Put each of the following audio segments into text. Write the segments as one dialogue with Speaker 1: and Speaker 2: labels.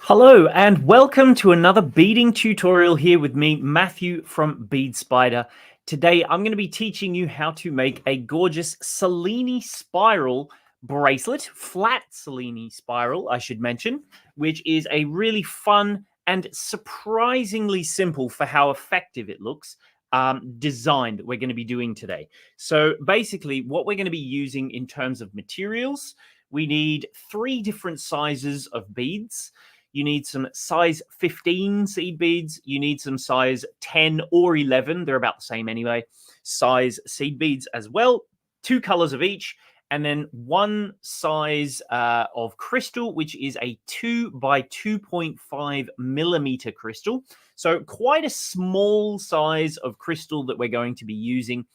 Speaker 1: Hello and welcome to another beading tutorial here with me, Matthew from Bead Spider. Today I'm going to be teaching you how to make a gorgeous Cellini spiral bracelet, flat Cellini spiral I should mention, which is a really fun and surprisingly simple for how effective it looks design that we're going to be doing today. So basically what we're going to be using in terms of materials, we need 3 different sizes of beads. You need some size 15 seed beads. You need some size 10 or 11. They're about the same anyway. Size seed beads as well. 2 colors of each. And then 1 size of crystal, which is a 2 by 2.5 millimeter crystal. So quite a small size of crystal that we're going to be using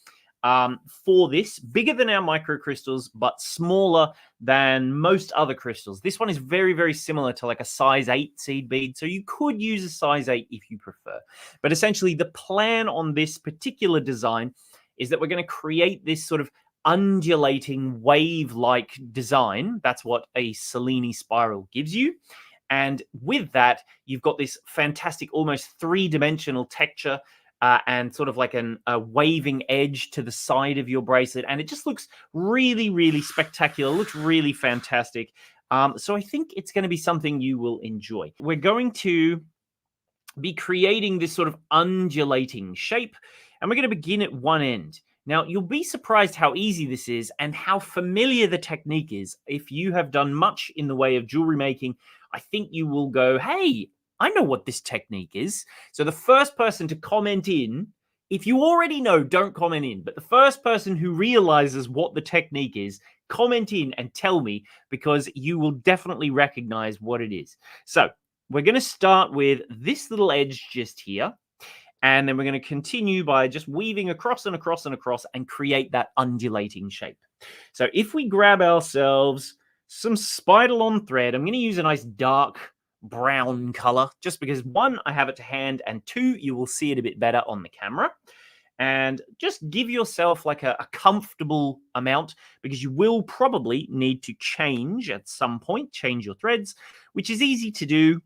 Speaker 1: for this. Bigger than our microcrystals, but smaller than most other crystals. This one is very, very similar to like a size 8 seed bead. So you could use a size 8 if you prefer. But essentially the plan on this particular design is that we're going to create this sort of undulating wave-like design. That's what a Cellini spiral gives you. And with that, you've got this fantastic, almost 3-dimensional texture and sort of like a waving edge to the side of your bracelet. And it just looks really, really spectacular. It looks really fantastic. So I think it's going to be something you will enjoy. We're going to be creating this sort of undulating shape, and we're going to begin at one end. Now, you'll be surprised how easy this is and how familiar the technique is. If you have done much in the way of jewelry making, I think you will go, hey, I know what this technique is. So the first person to comment in, if you already know, don't comment in, but the first person who realizes what the technique is, comment in and tell me, because you will definitely recognize what it is. So we're going to start with this little edge just here. And then we're going to continue by just weaving across and across and across and create that undulating shape. So if we grab ourselves some Spider-on thread, I'm going to use a nice dark brown color, just because 1, I have it to hand, and 2, you will see it a bit better on the camera. And just give yourself like a comfortable amount, because you will probably need to change at some point, change your threads, which is easy to do.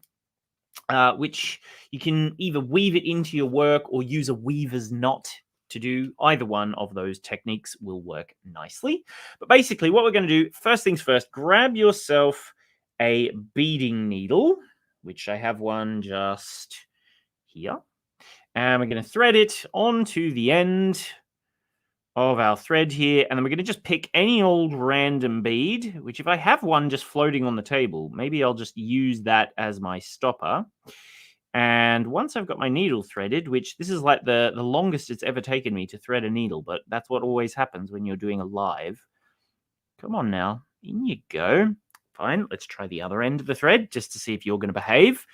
Speaker 1: Which you can either weave it into your work or use a weaver's knot to do. Either one of those techniques will work nicely. But basically what we're going to do, first things first, grab yourself a beading needle, which I have one just here. And we're going to thread it onto the end of our thread here, and then we're going to just pick any old random bead, which if I have one just floating on the table, maybe I'll just use that as my stopper. And once I've got my needle threaded, which this is like the longest it's ever taken me to thread a needle, but that's what always happens when you're doing a live. Come on now, in you go. Fine, let's try the other end of the thread just to see if you're going to behave.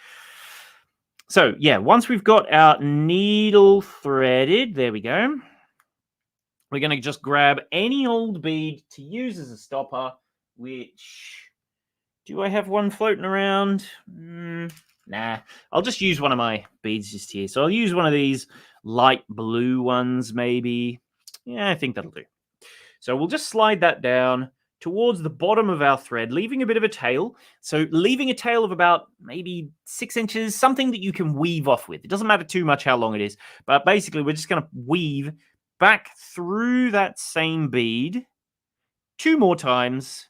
Speaker 1: So yeah, once we've got our needle threaded, there we go. We're going to just grab any old bead to use as a stopper, which, do I have one floating around? Nah, I'll just use one of my beads just here. So I'll use one of these light blue ones, maybe. Yeah, I think that'll do. So we'll just slide that down towards the bottom of our thread, leaving a bit of a tail. So leaving a tail of about maybe 6 inches, something that you can weave off with. It doesn't matter too much how long it is, but basically we're just going to weave back through that same bead 2 more times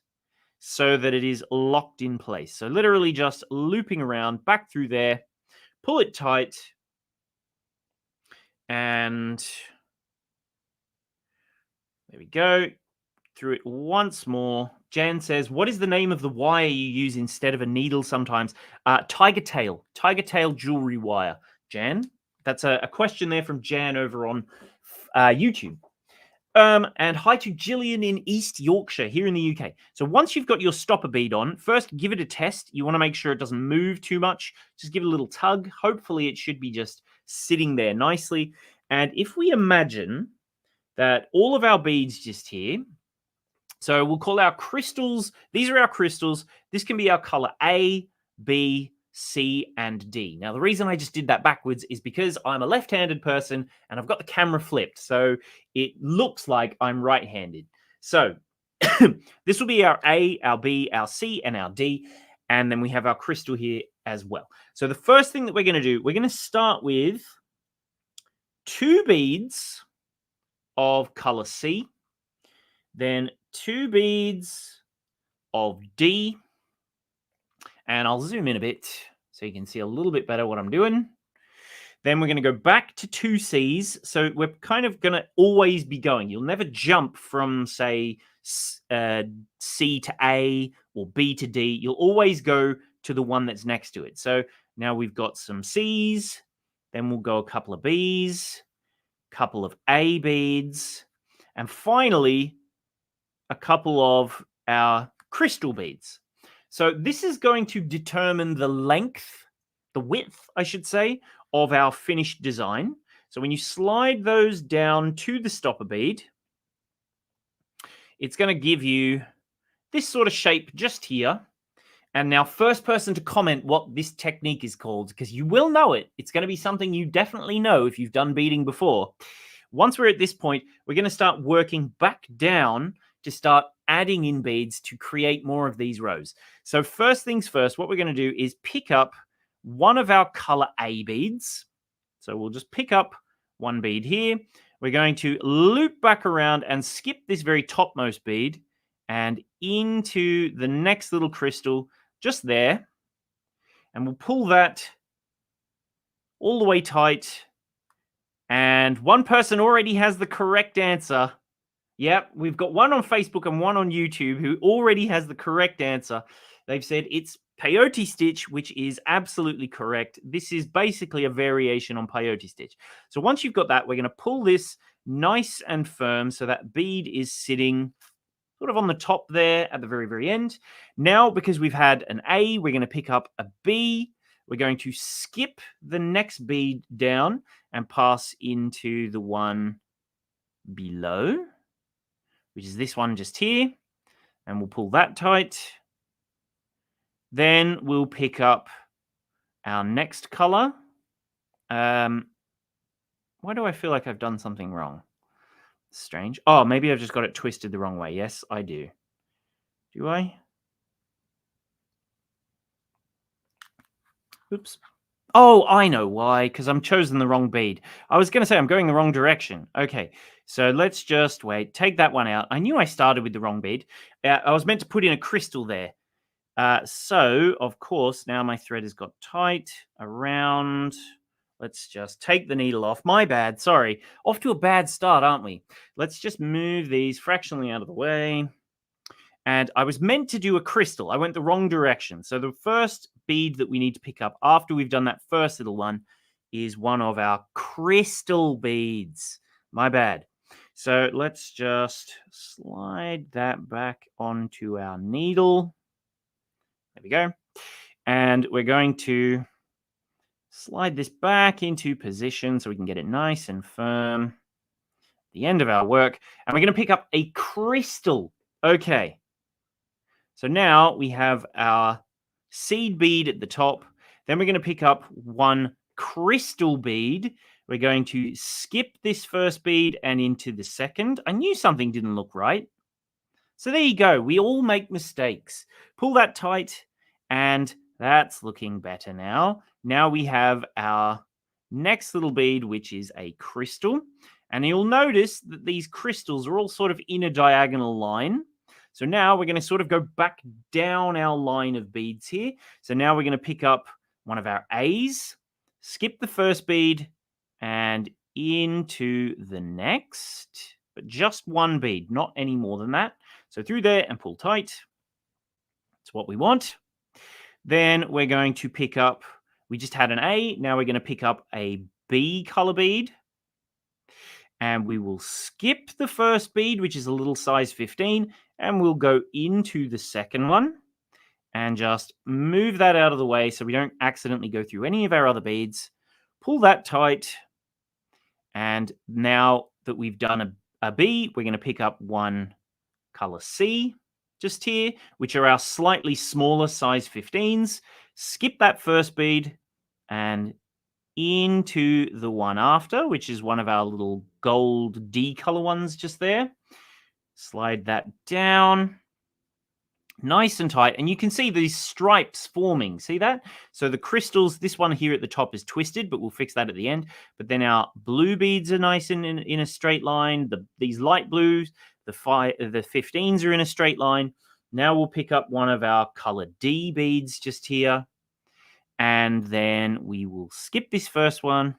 Speaker 1: so that it is locked in place. So literally just looping around back through there, pull it tight, and there we go. Through it once more. Jan says, what is the name of the wire you use instead of a needle sometimes? Tiger tail jewelry wire. Jan, that's a question there from Jan over on YouTube. And hi to Gillian in East Yorkshire here in the UK. So once you've got your stopper bead on, first give it a test. You want to make sure it doesn't move too much. Just give it a little tug. Hopefully it should be just sitting there nicely. And if we imagine that all of our beads just here, so we'll call our crystals, these are our crystals. This can be our color A, B, C, and D. Now, the reason I just did that backwards is because I'm a left-handed person and I've got the camera flipped. So it looks like I'm right-handed. So this will be our A, our B, our C, and our D. And then we have our crystal here as well. So the first thing that we're going to do, we're going to start with 2 beads of color C, then 2 beads of D, and I'll zoom in a bit so you can see a little bit better what I'm doing. Then we're going to go back to 2 C's. So we're kind of going to always be going. You'll never jump from, say, C to A or B to D. You'll always go to the one that's next to it. So now we've got some C's. Then we'll go a couple of B's, couple of A beads, and finally a couple of our crystal beads. So this is going to determine the length, the width, I should say, of our finished design. So when you slide those down to the stopper bead, it's going to give you this sort of shape just here. And now first person to comment what this technique is called, because you will know it. It's going to be something you definitely know if you've done beading before. Once we're at this point, we're going to start working back down to start adding in beads to create more of these rows. So first things first, what we're going to do is pick up one of our color A beads. So we'll just pick up one bead here. We're going to loop back around and skip this very topmost bead and into the next little crystal just there. And we'll pull that all the way tight. And one person already has the correct answer. Yep, we've got one on Facebook and one on YouTube who already has the correct answer. They've said it's peyote stitch, which is absolutely correct. This is basically a variation on peyote stitch. So once you've got that, we're going to pull this nice and firm so that bead is sitting sort of on the top there at the very, very end. Now, because we've had an A, we're going to pick up a B. We're going to skip the next bead down and pass into the one below, which is this one just here. And we'll pull that tight. Then we'll pick up our next color. Why do I feel like I've done something wrong? Strange. Oh, maybe I've just got it twisted the wrong way. Yes, I do. Do I? Oops. Oh, I know why, because I'm chosen the wrong bead. I was going to say I'm going the wrong direction. Okay, so let's just wait. Take that one out. I knew I started with the wrong bead. I was meant to put in a crystal there. So, of course, now my thread has got tight around. Let's just take the needle off. My bad. Sorry. Off to a bad start, aren't we? Let's just move these fractionally out of the way. And I was meant to do a crystal. I went the wrong direction. So the first bead that we need to pick up after we've done that first little one is one of our crystal beads. My bad. So let's just slide that back onto our needle. There we go. And we're going to slide this back into position so we can get it nice and firm at the end of our work. And we're going to pick up a crystal. Okay. So now we have our seed bead at the top. Then we're going to pick up one crystal bead. We're going to skip this first bead and into the second. I knew something didn't look right. So there you go. We all make mistakes. Pull that tight, and that's looking better now. Now we have our next little bead, which is a crystal. And you'll notice that these crystals are all sort of in a diagonal line. So now we're going to sort of go back down our line of beads here. So now we're going to pick up one of our A's, skip the first bead, and into the next. But just one bead, not any more than that. So through there and pull tight. That's what we want. Then we're going to pick up, we just had an A. Now we're going to pick up a B color bead. And we will skip the first bead, which is a little size 15, and we'll go into the second one and just move that out of the way so we don't accidentally go through any of our other beads. Pull that tight. And now that we've done a B, we're going to pick up one color C just here, which are our slightly smaller size 15s. Skip that first bead and into the one after, which is one of our little gold D color ones just there. Slide that down. nice and tight, and you can see these stripes forming. See that? So the crystals, this one here at the top is twisted, but we'll fix that at the end. But then our blue beads are nice and in a straight line. These light blues, the 15s are in a straight line. Now we'll pick up one of our color D beads just here, and then we will skip this first one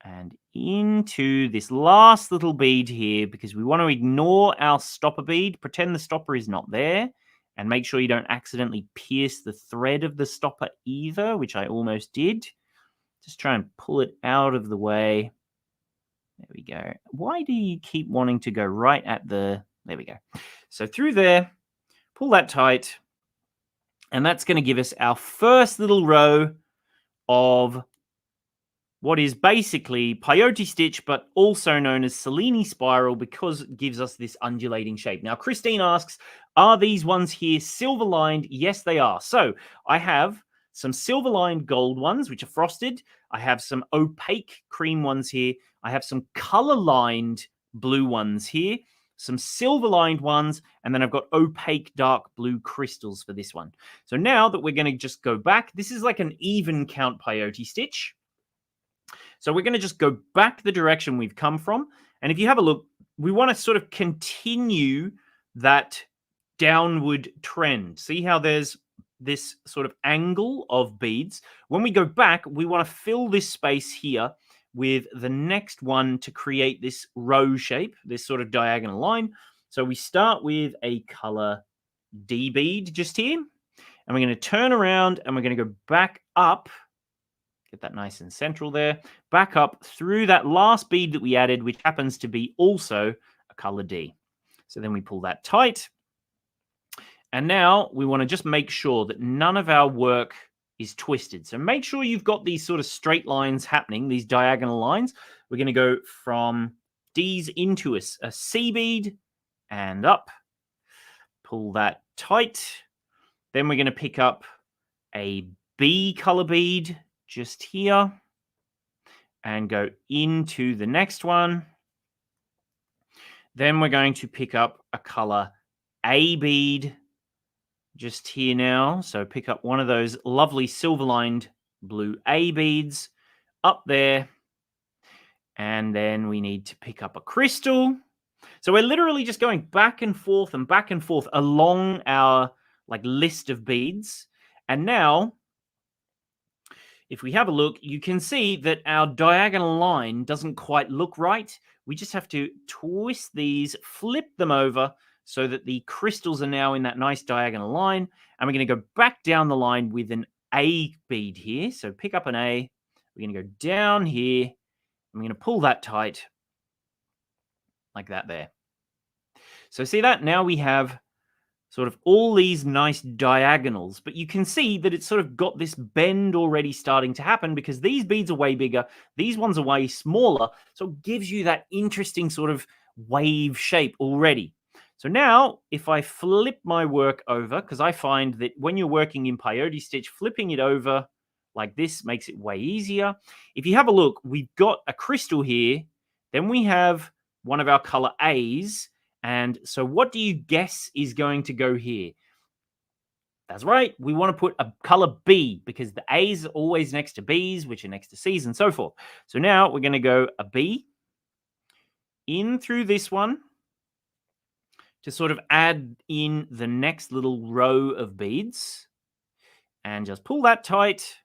Speaker 1: and into this last little bead here, because we want to ignore our stopper bead, pretend the stopper is not there, and make sure you don't accidentally pierce the thread of the stopper either, which I almost did. Just try and pull it out of the way. There we go. Why do you keep wanting to go right at the... There we go. So through there, pull that tight, and that's going to give us our first little row of what is basically peyote stitch, but also known as Cellini spiral, because it gives us this undulating shape. Now, Christine asks, are these ones here silver lined? Yes, they are. So I have some silver lined gold ones, which are frosted. I have some opaque cream ones here. I have some color lined blue ones here, some silver lined ones, and then I've got opaque dark blue crystals for this one. So now that we're going to just go back, this is like an even count peyote stitch. So we're going to just go back the direction we've come from. And if you have a look, we want to sort of continue that downward trend. See how there's this sort of angle of beads? When we go back, we want to fill this space here with the next one to create this row shape, this sort of diagonal line. So we start with a color D bead just here. And we're going to turn around and we're going to go back up. Get that nice and central there. Back up through that last bead that we added, which happens to be also a color D. So then we pull that tight. And now we want to just make sure that none of our work is twisted. So make sure you've got these sort of straight lines happening, these diagonal lines. We're going to go from D's into a C bead and up. Pull that tight. Then we're going to pick up a B color bead just here and go into the next one. Then we're going to pick up a color A bead just here now. So pick up one of those lovely silver lined blue A beads up there. And then we need to pick up a crystal. So we're literally just going back and forth along our list of beads. And now, if we have a look, you can see that our diagonal line doesn't quite look right. We just have to twist these, flip them over so that the crystals are now in that nice diagonal line. And we're going to go back down the line with an A bead here. So pick up an A. We're going to go down here. I'm going to pull that tight like that there. So see that? Now we have sort of all these nice diagonals, but you can see that it's sort of got this bend already starting to happen because these beads are way bigger. These ones are way smaller. So it gives you that interesting sort of wave shape already. So now if I flip my work over, because I find that when you're working in peyote stitch, flipping it over like this makes it way easier. If you have a look, we've got a crystal here. Then we have one of our color A's. And so what do you guess is going to go here? That's right. We want to put a color B because the A's are always next to B's, which are next to C's and so forth. So now we're going to go a B in through this one to sort of add in the next little row of beads. And just pull that tight.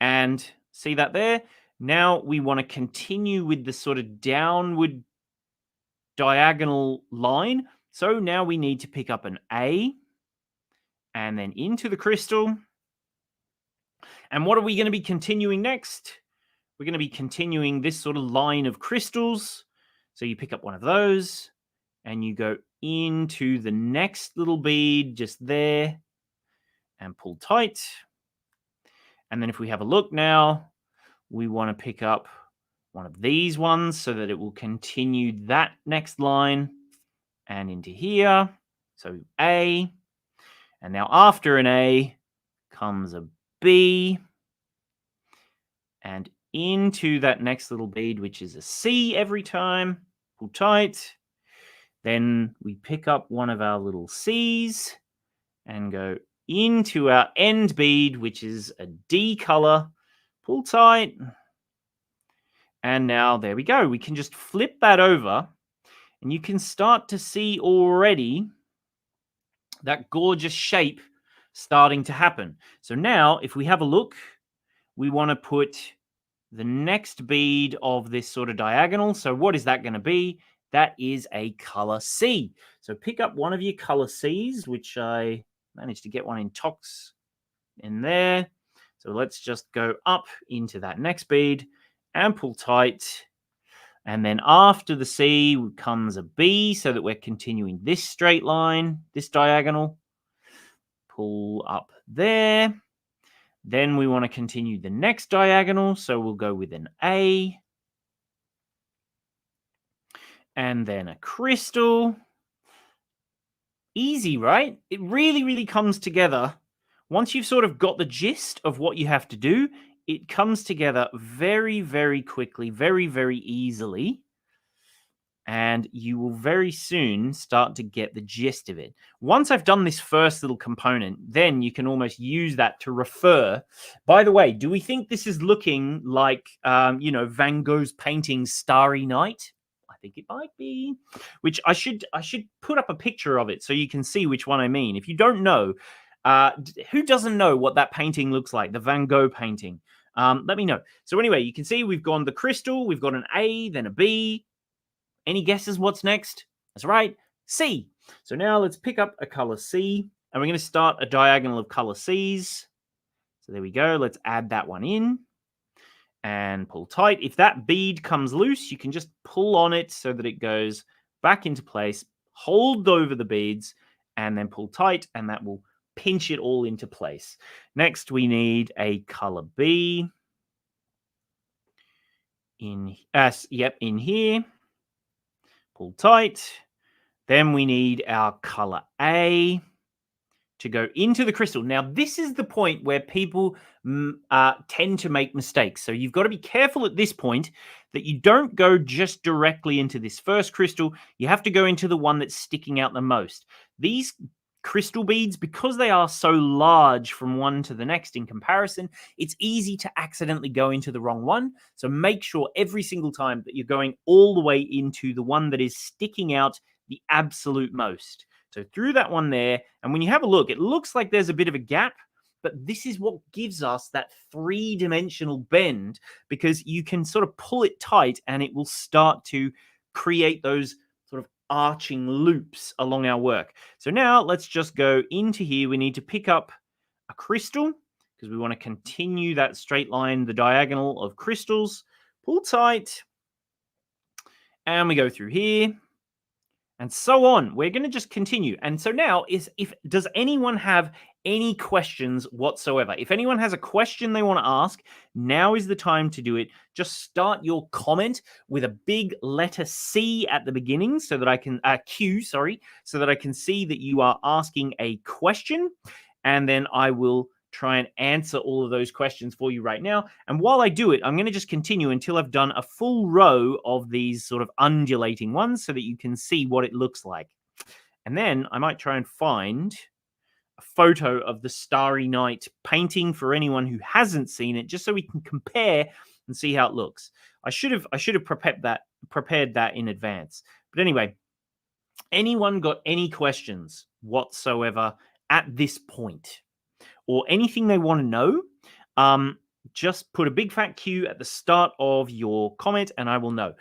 Speaker 1: And see that there? Now we want to continue with the sort of downward diagonal line. So now we need to pick up an A and then into the crystal. And what are we going to be continuing next? We're going to be continuing this sort of line of crystals. So you pick up one of those and you go into the next little bead just there and pull tight. And then if we have a look now, we want to pick up one of these ones so that it will continue that next line and into here. So A. And now after an A comes a B. And into that next little bead, which is a C every time. Pull tight. Then we pick up one of our little C's and go into our end bead, which is a D color. Pull tight. And now there we go. We can just flip that over and you can start to see already that gorgeous shape starting to happen. So now if we have a look, we want to put the next bead of this sort of diagonal. So what is that going to be? That is a color C. So pick up one of your color Cs, which I managed to get one in Tox in there. So let's just go up into that next bead and pull tight. And then after the C comes a B so that we're continuing this straight line, this diagonal. Pull up there. Then we want to continue the next diagonal. So we'll go with an A. And then a crystal. Easy, right? It really, really comes together. Once you've sort of got the gist of what you have to do, it comes together very, very quickly, very, very easily. And you will very soon start to get the gist of it. Once I've done this first little component, then you can almost use that to refer. By the way, do we think this is looking like, Van Gogh's painting Starry Night? I think it might be. Which I should put up a picture of it so you can see which one I mean. If you don't know, who doesn't know what that painting looks like, the Van Gogh painting? Let me know. So anyway, you can see we've gone the crystal, we've got an A, then a B. Any guesses what's next? That's right, C. So now let's pick up a color C, and we're going to start a diagonal of color Cs. So there we go. Let's add that one in and pull tight. If that bead comes loose, you can just pull on it so that it goes back into place. Hold over the beads and then pull tight, and that will pinch it all into place. Next, we need a color B. In here. Pull tight. Then we need our color A to go into the crystal. Now, this is the point where people tend to make mistakes. So you've got to be careful at this point that you don't go just directly into this first crystal. You have to go into the one that's sticking out the most. These crystal beads, because they are so large from one to the next in comparison, it's easy to accidentally go into the wrong one. So make sure every single time that you're going all the way into the one that is sticking out the absolute most. So through that one there, and when you have a look, it looks like there's a bit of a gap, but this is what gives us that three-dimensional bend, because you can sort of pull it tight and it will start to create those sort of arching loops along our work. So now let's just go into here. We need to pick up a crystal because we want to continue that straight line, the diagonal of crystals. Pull tight. And we go through here. And so on. We're going to just continue. And so now does anyone have any questions whatsoever? If anyone has a question they want to ask, now is the time to do it. Just start your comment with a big letter C at the beginning so that I can Q, so that I can see that you are asking a question, and then I will try and answer all of those questions for you right now. And while I do it, I'm going to just continue until I've done a full row of these sort of undulating ones so that you can see what it looks like. And then I might try and find a photo of the Starry Night painting for anyone who hasn't seen it, just so we can compare and see how it looks. I should have prepared that in advance. But anyway, anyone got any questions whatsoever at this point? Or anything they want to know, just put a big fat Q at the start of your comment and I will know.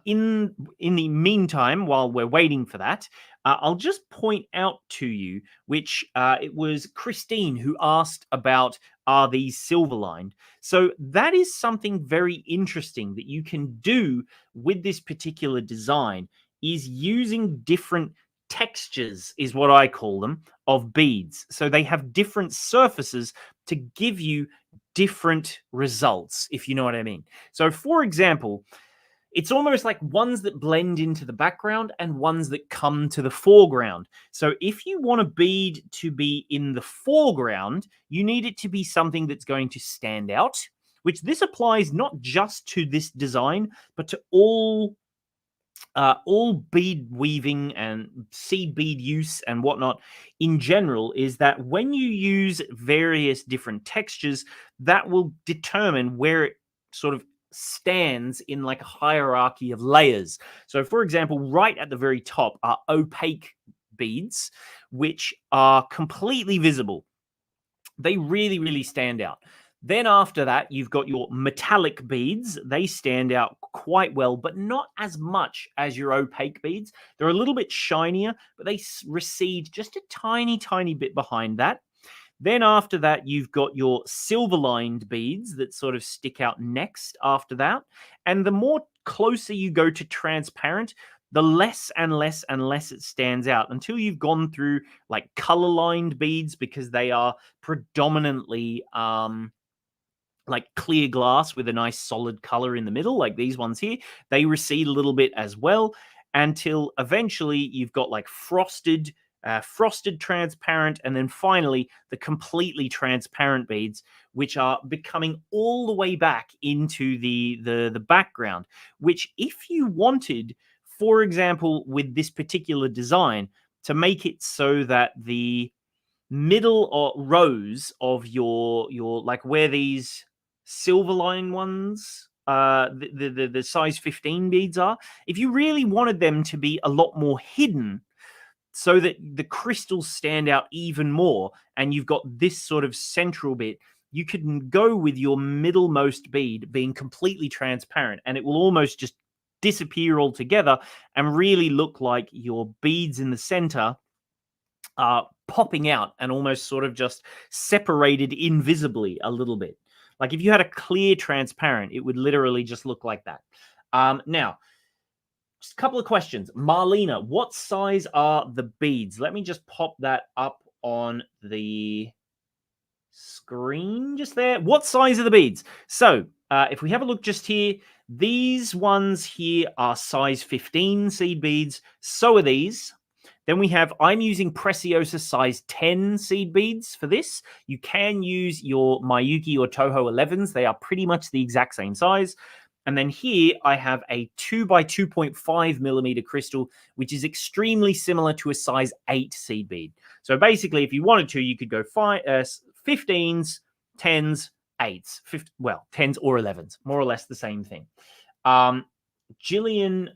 Speaker 1: In the meantime, while we're waiting for that, I'll just point out to you, which it was Christine who asked about, are these silver lined? So that is something very interesting that you can do with this particular design, is using different textures, is what I call them, of beads. So they have different surfaces to give you different results, if you know what I mean. So for example, it's almost like ones that blend into the background and ones that come to the foreground. So if you want a bead to be in the foreground, you need it to be something that's going to stand out, which this applies not just to this design, but to all all bead weaving and seed bead use and whatnot in general is that when you use various different textures, that will determine where it sort of stands in like a hierarchy of layers. So, for example, right at the very top are opaque beads, which are completely visible. They really, really stand out. Then after that, you've got your metallic beads. They stand out quite well, but not as much as your opaque beads. They're a little bit shinier, but they recede just a tiny, tiny bit behind that. Then after that, you've got your silver-lined beads that sort of stick out next after that. And the more closer you go to transparent, the less and less and less it stands out until you've gone through like color-lined beads because they are predominantly like clear glass with a nice solid color in the middle, like these ones here. They recede a little bit as well until eventually you've got like frosted transparent, and then finally the completely transparent beads, which are becoming all the way back into the background. Which, if you wanted, for example, with this particular design, to make it so that the middle or rows of your like where these silver line ones the size 15 beads are, if you really wanted them to be a lot more hidden so that the crystals stand out even more and you've got this sort of central bit, you could go with your middlemost bead being completely transparent and it will almost just disappear altogether and really look like your beads in the center are popping out and almost sort of just separated invisibly a little bit. Like if you had a clear transparent, it would literally just look like that. Now, just a couple of questions. Marlena, what size are the beads? Let me just pop that up on the screen just there. What size are the beads? So if we have a look just here, these ones here are size 15 seed beads. So are these. Then we have, I'm using Preciosa size 10 seed beads for this. You can use your Miyuki or Toho 11s. They are pretty much the exact same size. And then here I have a 2 by 2.5 millimeter crystal, which is extremely similar to a size 8 seed bead. So basically, if you wanted to, you could go 15s, 10s, 8s, 10s or 11s, more or less the same thing. Jillian,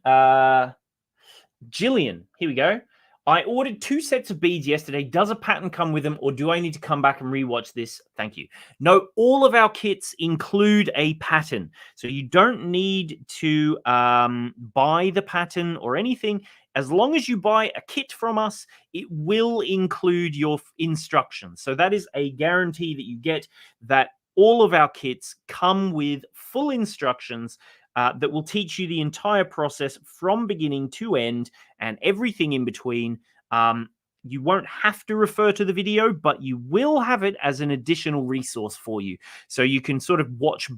Speaker 1: here we go. I ordered 2 sets of beads yesterday. Does a pattern come with them, or do I need to come back and rewatch this? Thank you. No, all of our kits include a pattern. So you don't need to buy the pattern or anything. As long as you buy a kit from us, it will include your instructions. So that is a guarantee that you get, that all of our kits come with full instructions that will teach you the entire process from beginning to end and everything in between. You won't have to refer to the video, but you will have it as an additional resource for you. So you can sort of watch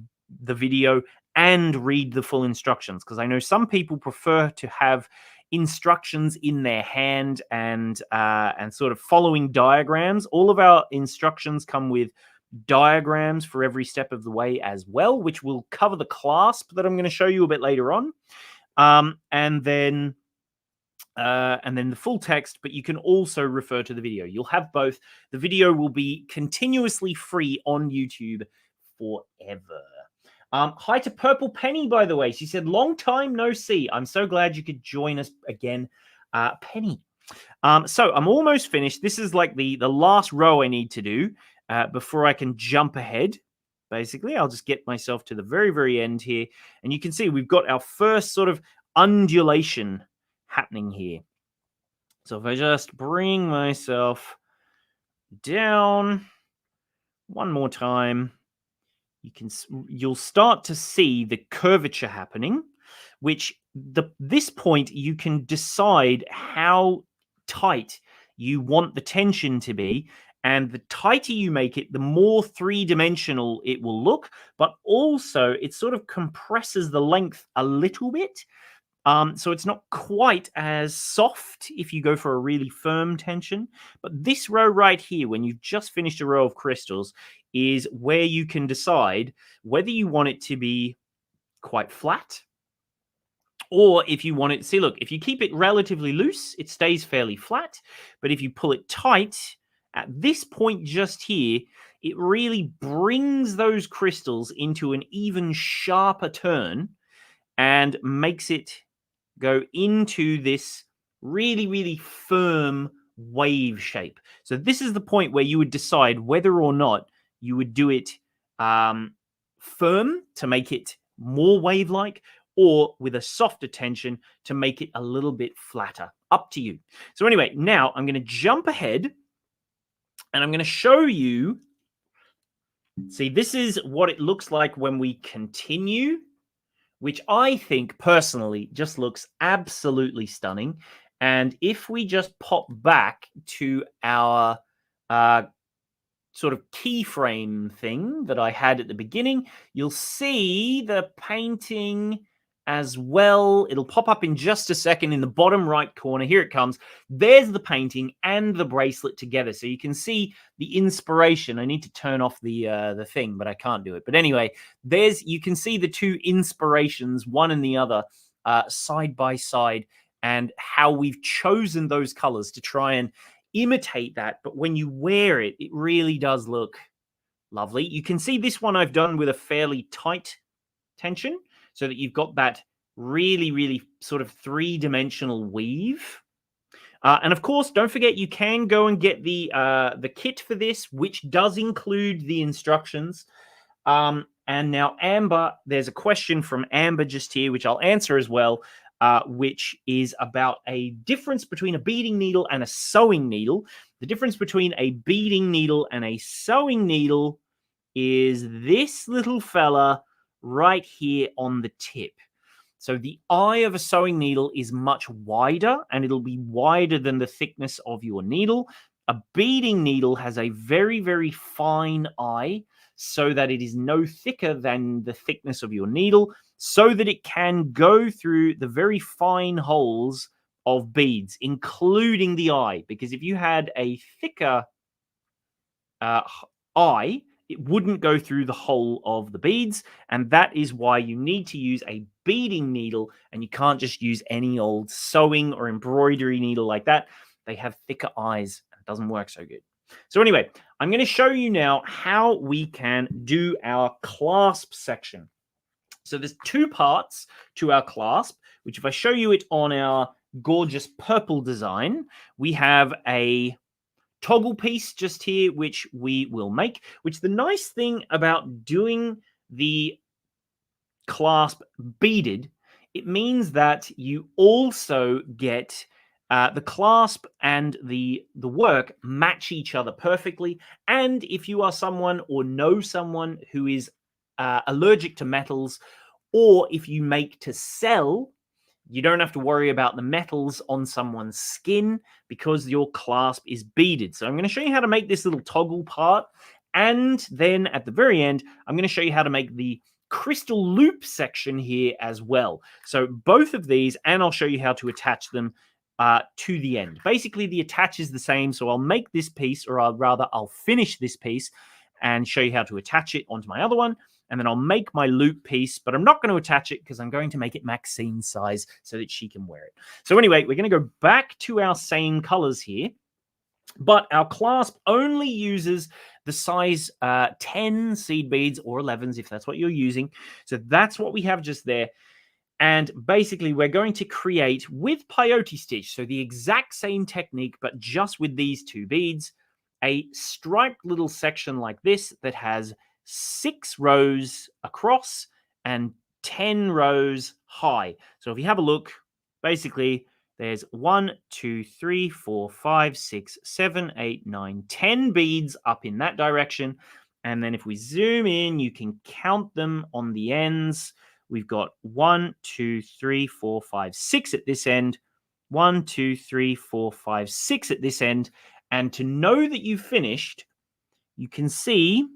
Speaker 1: the video and read the full instructions, because I know some people prefer to have instructions in their hand and sort of following diagrams. All of our instructions come with diagrams for every step of the way as well, which will cover the clasp that I'm going to show you a bit later on, and then the full text. But you can also refer to the video. You'll have both. The video will be continuously free on YouTube forever. Hi to Purple Penny, by the way. She said, long time no see. I'm so glad you could join us again, Penny. So I'm almost finished. This is like the last row I need to do before I can jump ahead. Basically, I'll just get myself to the very, very end here. And you can see we've got our first sort of undulation happening here. So if I just bring myself down one more time, you'll start to see the curvature happening, which this point you can decide how tight you want the tension to be. And the tighter you make it, the more three-dimensional it will look, but also it sort of compresses the length a little bit. So it's not quite as soft if you go for a really firm tension. But this row right here, when you've just finished a row of crystals, is where you can decide whether you want it to be quite flat Or if you want it, see, look, if you keep it relatively loose, it stays fairly flat. But if you pull it tight, at this point just here, it really brings those crystals into an even sharper turn and makes it go into this really, really firm wave shape. So this is the point where you would decide whether or not you would do it firm to make it more wave-like, or with a softer tension to make it a little bit flatter. Up to you. So anyway, now I'm going to jump ahead and I'm going to show you. See, this is what it looks like when we continue, which I think personally just looks absolutely stunning. And if we just pop back to our sort of keyframe thing that I had at the beginning, you'll see the painting as well. It'll pop up in just a second in the bottom right corner. Here it comes. There's the painting and the bracelet together. So you can see the inspiration. I need to turn off the thing, but I can't do it. But anyway, you can see the two inspirations, one and the other, side by side, and how we've chosen those colors to try and imitate that. But when you wear it, it really does look lovely. You can see this one I've done with a fairly tight tension, so that you've got that really, really sort of three-dimensional weave. And of course, don't forget, you can go and get the kit for this, which does include the instructions. And now Amber, there's a question from Amber just here, which I'll answer as well, which is about a difference between a beading needle and a sewing needle. The difference between a beading needle and a sewing needle is this little fella right here on the tip. So the eye of a sewing needle is much wider, and it'll be wider than the thickness of your needle. A beading needle has a very, very fine eye, so that it is no thicker than the thickness of your needle, so that it can go through the very fine holes of beads, including the eye. Because if you had a thicker eye, it wouldn't go through the hole of the beads, and that is why you need to use a beading needle, and you can't just use any old sewing or embroidery needle like that. They have thicker eyes, and it doesn't work so good. So anyway, I'm going to show you now how we can do our clasp section. So there's two parts to our clasp, which if I show you it on our gorgeous purple design, we have a toggle piece just here, which we will make, which the nice thing about doing the clasp beaded, it means that you also get the clasp and the work match each other perfectly. And if you are someone or know someone who is allergic to metals, or if you make to sell, you don't have to worry about the metals on someone's skin because your clasp is beaded. So I'm going to show you how to make this little toggle part. And then at the very end, I'm going to show you how to make the crystal loop section here as well. So both of these, and I'll show you how to attach them to the end. Basically, the attach is the same. So I'll make this piece, or I'll finish this piece and show you how to attach it onto my other one. And then I'll make my loop piece, but I'm not going to attach it because I'm going to make it Maxine's size so that she can wear it. So anyway, we're going to go back to our same colors here, but our clasp only uses the size 10 seed beads or 11s if that's what you're using. So that's what we have just there. And basically, we're going to create with peyote stitch, so the exact same technique, but just with these two beads, a striped little section like this that has 6 rows across and 10 rows high. So if you have a look, basically there's 1, 2, 3, 4, 5, 6, 7, 8, 9, 10 beads up in that direction. And then if we zoom in, you can count them on the ends. We've got 1, 2, 3, 4, 5, 6 at this end. 1, 2, 3, 4, 5, 6 at this end. And to know that you've finished, you can see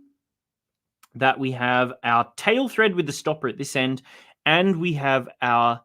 Speaker 1: that we have our tail thread with the stopper at this end, and we have our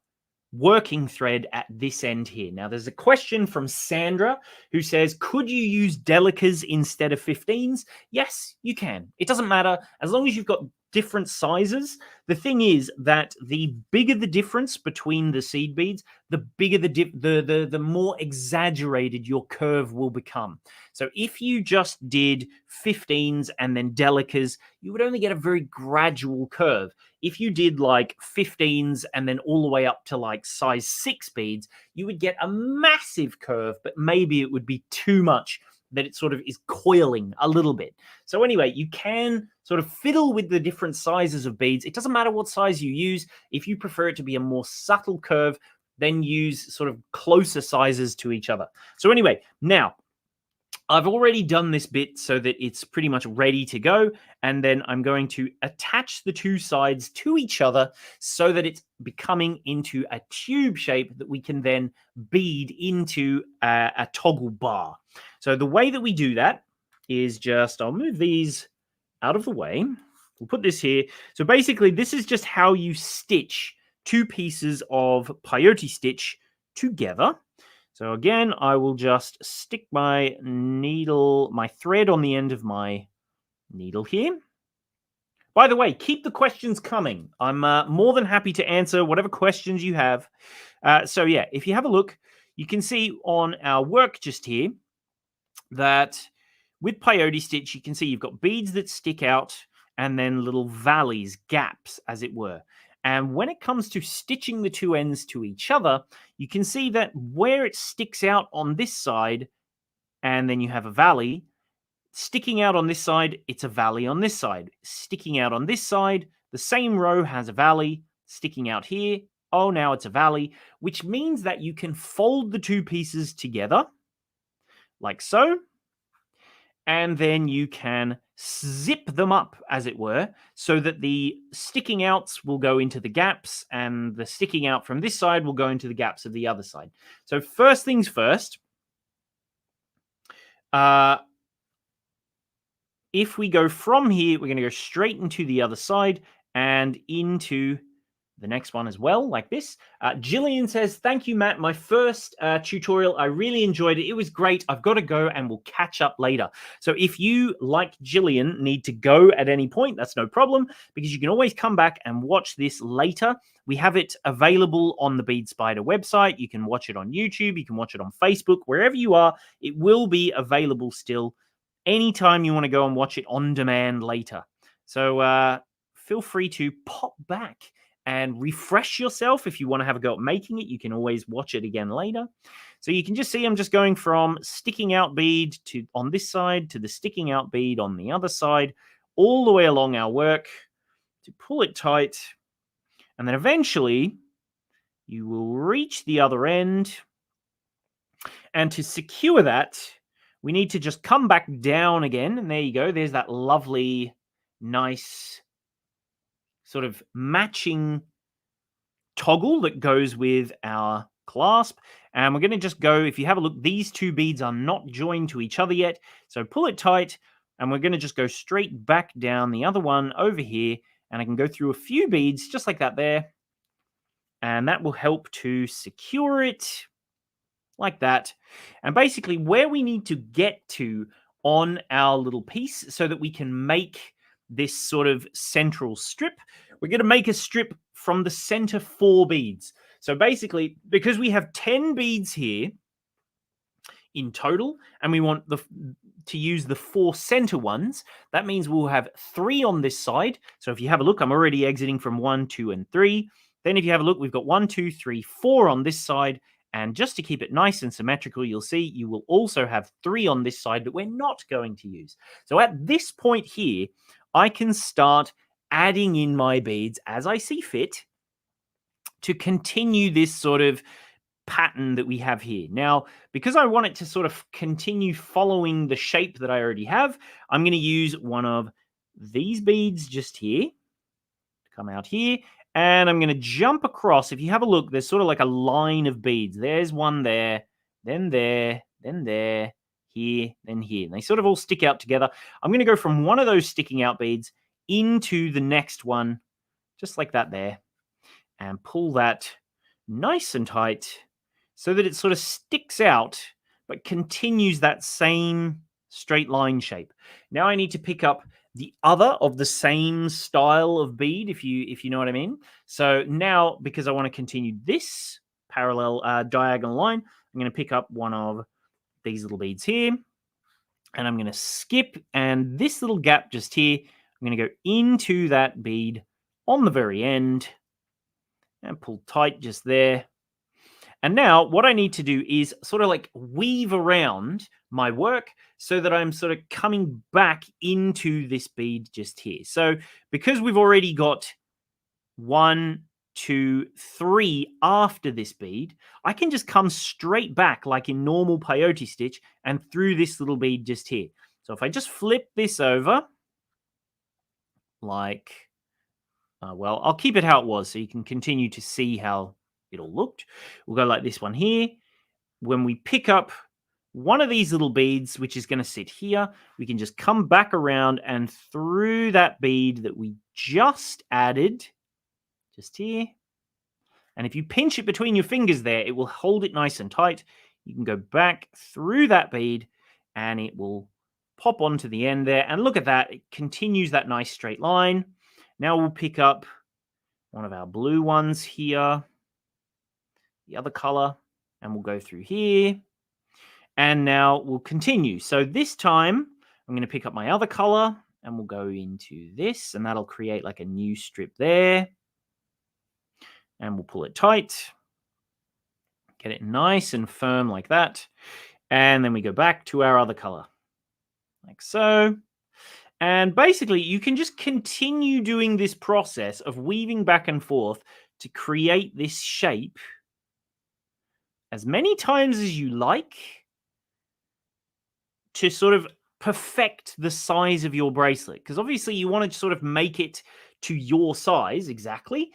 Speaker 1: working thread at this end here. Now, there's a question from Sandra who says, could you use delicas instead of 15s? Yes, you can. It doesn't matter. As long as you've got different sizes. The thing is that the bigger the difference between the seed beads, the bigger the more exaggerated your curve will become. So if you just did 15s and then delicas, you would only get a very gradual curve. If you did like 15s and then all the way up to like size 6 beads, you would get a massive curve, but maybe it would be too much, that it sort of is coiling a little bit. So anyway, you can sort of fiddle with the different sizes of beads. It doesn't matter what size you use. If you prefer it to be a more subtle curve, then use sort of closer sizes to each other. So anyway, now I've already done this bit so that it's pretty much ready to go. And then I'm going to attach the two sides to each other so that it's becoming into a tube shape that we can then bead into a toggle bar. So the way that we do that is just, I'll move these out of the way. We'll put this here. So basically, this is just how you stitch two pieces of peyote stitch together. So again, I will just stick my needle, my thread on the end of my needle here. By the way, keep the questions coming. I'm more than happy to answer whatever questions you have. So yeah, if you have a look, you can see on our work just here that with peyote stitch, you can see you've got beads that stick out and then little valleys, gaps, as it were. And when it comes to stitching the two ends to each other, you can see that where it sticks out on this side, and then you have a valley, sticking out on this side, it's a valley on this side. Sticking out on this side, the same row has a valley. Sticking out here, oh, now it's a valley, which means that you can fold the two pieces together, like so, and then you can zip them up, as it were, so that the sticking outs will go into the gaps and the sticking out from this side will go into the gaps of the other side. So first things first, if we go from here, we're going to go straight into the other side and into the next one as well, like this. Jillian says, thank you, Matt. My first tutorial, I really enjoyed it. It was great. I've got to go and we'll catch up later. So if you, like Jillian, need to go at any point, that's no problem, because you can always come back and watch this later. We have it available on the Bead Spider website. You can watch it on YouTube. You can watch it on Facebook. Wherever you are, it will be available still anytime you want to go and watch it on demand later. So feel free to pop back and refresh yourself. If you want to have a go at making it, you can always watch it again later. So you can just see I'm just going from sticking out bead to on this side to the sticking out bead on the other side, all the way along our work to pull it tight. And then eventually you will reach the other end. And to secure that, we need to just come back down again. And there you go. There's that lovely, nice sort of matching toggle that goes with our clasp. And we're going to just go, if you have a look, these two beads are not joined to each other yet. So pull it tight, and we're going to just go straight back down the other one over here. And I can go through a few beads just like that there. And that will help to secure it like that. And basically where we need to get to on our little piece so that we can make this sort of central strip, we're going to make a strip from the center 4 beads. So basically, because we have 10 beads here in total, and we want to use the 4 center ones, that means we'll have 3 on this side. So if you have a look, I'm already exiting from 1, 2, and 3. Then if you have a look, we've got 1, 2, 3, 4 on this side. And just to keep it nice and symmetrical, you'll see you will also have 3 on this side that we're not going to use. So at this point here, I can start adding in my beads as I see fit to continue this sort of pattern that we have here. Now, because I want it to sort of continue following the shape that I already have, I'm going to use one of these beads just here to come out here. And I'm going to jump across. If you have a look, there's sort of like a line of beads. There's one there, then there, then there, here, then here. And they sort of all stick out together. I'm going to go from one of those sticking out beads into the next one, just like that there, and pull that nice and tight so that it sort of sticks out, but continues that same straight line shape. Now I need to pick up the other of the same style of bead, if you know what I mean. So now, because I want to continue this parallel diagonal line, I'm going to pick up one of these little beads here, and I'm going to skip, and this little gap just here, I'm going to go into that bead on the very end and pull tight just there. And now what I need to do is sort of like weave around my work so that I'm sort of coming back into this bead just here. So because we've already got 1, 2, 3 after this bead, I can just come straight back like in normal peyote stitch and through this little bead just here. So if I just flip this over, like, well, I'll keep it how it was so you can continue to see how it all looked. We'll go like this one here. When we pick up one of these little beads, which is going to sit here, we can just come back around and through that bead that we just added, just here. And if you pinch it between your fingers there, it will hold it nice and tight. You can go back through that bead and it will pop onto the end there. And look at that. It continues that nice straight line. Now we'll pick up one of our blue ones here, the other color, and we'll go through here. And now we'll continue. So this time I'm going to pick up my other color and we'll go into this, and that'll create like a new strip there. And we'll pull it tight, get it nice and firm like that. And then we go back to our other color, like so. And basically, you can just continue doing this process of weaving back and forth to create this shape as many times as you like to sort of perfect the size of your bracelet. Because obviously, you want to sort of make it to your size exactly.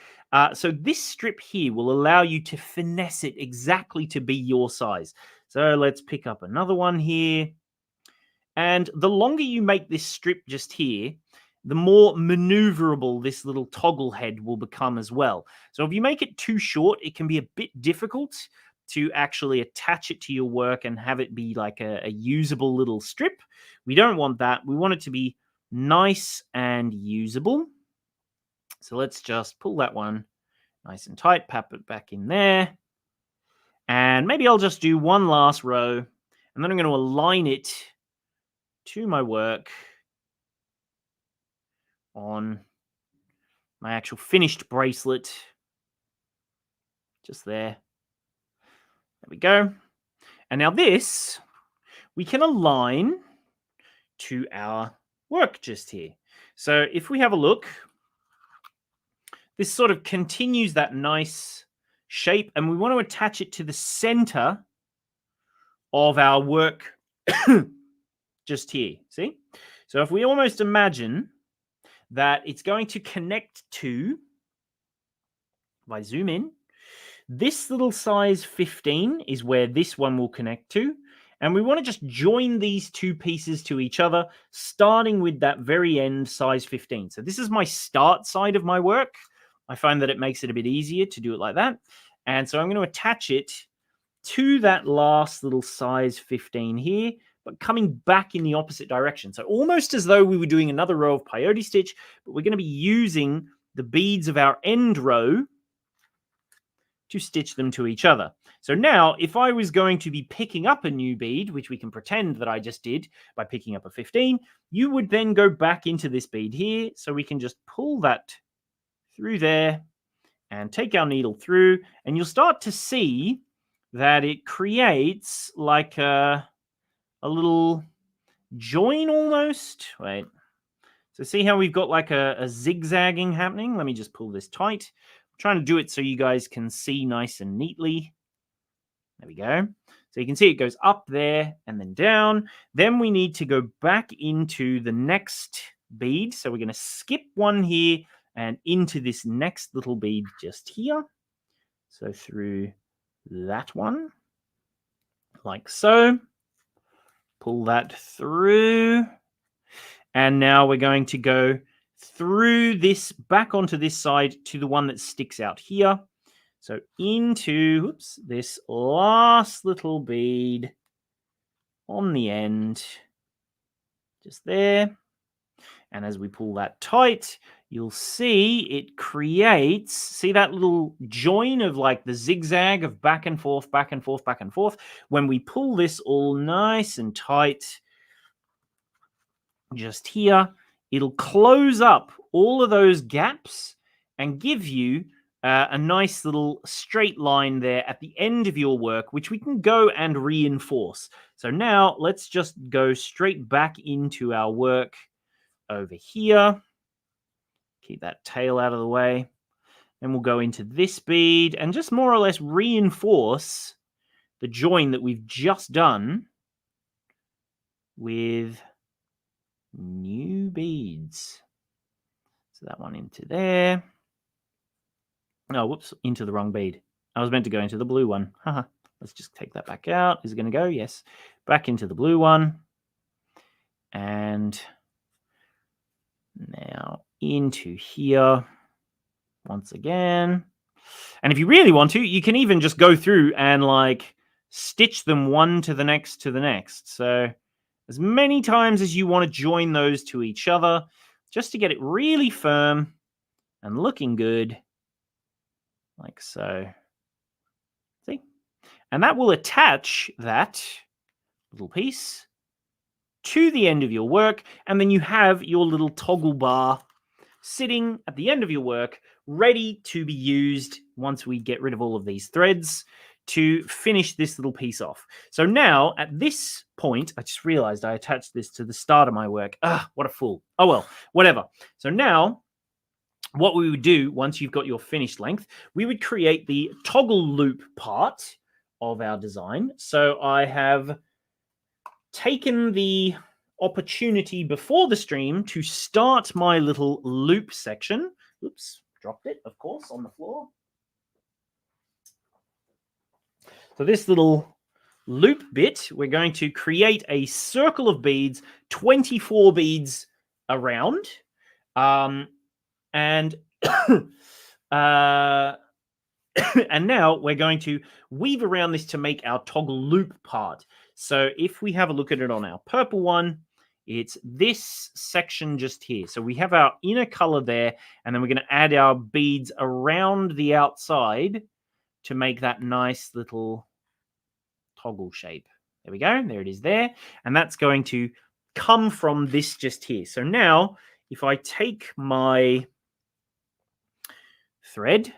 Speaker 1: So this strip here will allow you to finesse it exactly to be your size. So let's pick up another one here. And the longer you make this strip just here, the more maneuverable this little toggle head will become as well. So if you make it too short, it can be a bit difficult to actually attach it to your work and have it be like a usable little strip. We don't want that. We want it to be nice and usable. So let's just pull that one nice and tight, pop it back in there. And maybe I'll just do one last row, and then I'm going to align it to my work on my actual finished bracelet. Just there. There we go. And now this, we can align to our work just here. So if we have a look, this sort of continues that nice shape, and we want to attach it to the center of our work just here, see? So if we almost imagine that it's going to connect to, if I zoom in, this little size 15 is where this one will connect to. And we want to just join these two pieces to each other, starting with that very end size 15. So this is my start side of my work. I find that it makes it a bit easier to do it like that. And so I'm going to attach it to that last little size 15 here, but coming back in the opposite direction. So almost as though we were doing another row of peyote stitch, but we're going to be using the beads of our end row to stitch them to each other. So now, if I was going to be picking up a new bead, which we can pretend that I just did by picking up a 15, you would then go back into this bead here. So we can just pull that through there and take our needle through, and you'll start to see that it creates like a little join almost. Wait. So see how we've got like a zigzagging happening? Let me just pull this tight. I'm trying to do it so you guys can see nice and neatly. There we go. So you can see it goes up there and then down. Then we need to go back into the next bead. So we're going to skip one here and into this next little bead just here. So through that one, like so. Pull that through. And now we're going to go through this, back onto this side to the one that sticks out here. So into, this last little bead on the end, just there. And as we pull that tight, you'll see it creates, see that little join of like the zigzag of back and forth, back and forth, back and forth. When we pull this all nice and tight, just here, it'll close up all of those gaps and give you a nice little straight line there at the end of your work, which we can go and reinforce. So now let's just go straight back into our work over here. Keep that tail out of the way. And we'll go into this bead and just more or less reinforce the join that we've just done with new beads. So that one into there. Oh, whoops, into the wrong bead. I was meant to go into the blue one. Haha. Let's just take that back out. Is it going to go? Yes. Back into the blue one. And now into here once again. And if you really want to, you can even just go through and like stitch them one to the next to the next. So as many times as you want to join those to each other, just to get it really firm and looking good, like so. See? And that will attach that little piece to the end of your work, and then you have your little toggle bar sitting at the end of your work, ready to be used once we get rid of all of these threads to finish this little piece off. So now, at this point, I just realized I attached this to the start of my work. Ah, what a fool. Oh well, whatever. So now, what we would do once you've got your finished length, we would create the toggle loop part of our design. So I have taken the opportunity before the stream to start my little loop section. Oops, dropped it, of course, on the floor. So this little loop bit, we're going to create a circle of beads, 24 beads around. And and now we're going to weave around this to make our toggle loop part. So if we have a look at it on our purple one, it's this section just here. So we have our inner color there, and then we're going to add our beads around the outside to make that nice little toggle shape. There we go. There it is there. And that's going to come from this just here. So now if I take my thread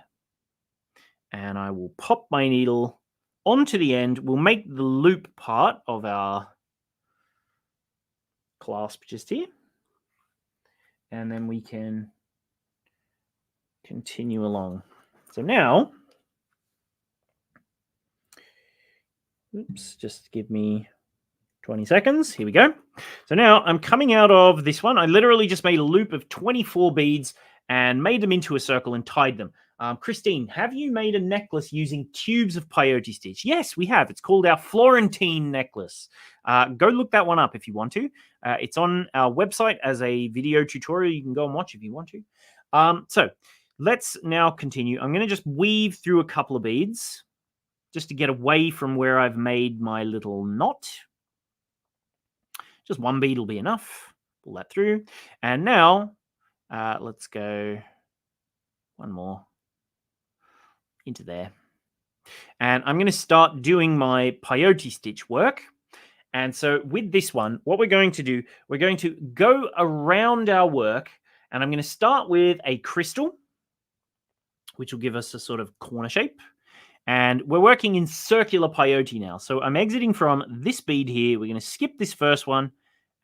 Speaker 1: and I will pop my needle onto the end, we'll make the loop part of our clasp just here. And then we can continue along. So now, oops, just give me 20 seconds. Here we go. So now I'm coming out of this one. I literally just made a loop of 24 beads and made them into a circle and tied them. Christine, have you made a necklace using tubes of peyote stitch? Yes, we have. It's called our Florentine necklace. Go look that one up if you want to. It's on our website as a video tutorial. You can go and watch if you want to. So let's now continue. I'm going to just weave through a couple of beads just to get away from where I've made my little knot. Just one bead will be enough. Pull that through. And now let's go one more into there. And I'm going to start doing my peyote stitch work. And so with this one, what we're going to do, we're going to go around our work, and I'm going to start with a crystal, which will give us a sort of corner shape. And we're working in circular peyote now. So I'm exiting from this bead here. We're going to skip this first one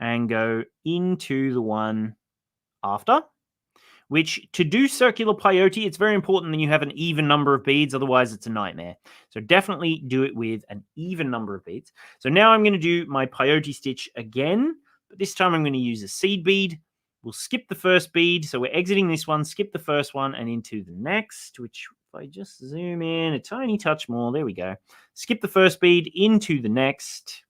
Speaker 1: and go into the one after. Which, to do circular peyote, it's very important that you have an even number of beads. Otherwise, it's a nightmare. So definitely do it with an even number of beads. So now I'm going to do my peyote stitch again. But this time I'm going to use a seed bead. We'll skip the first bead. So we're exiting this one, skip the first one, and into the next, which if I just zoom in a tiny touch more, there we go. Skip the first bead, into the next.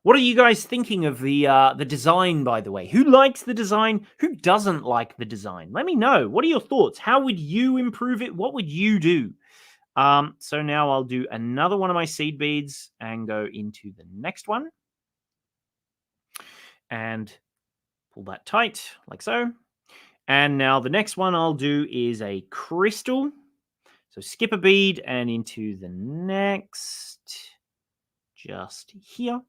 Speaker 1: What are you guys thinking of the design, by the way? Who likes the design? Who doesn't like the design? Let me know. What are your thoughts? How would you improve it? What would you do? So now I'll do another one of my seed beads and go into the next one. And Pull that tight, like so. And now the next one I'll do is a crystal. So skip a bead and into the next, just here.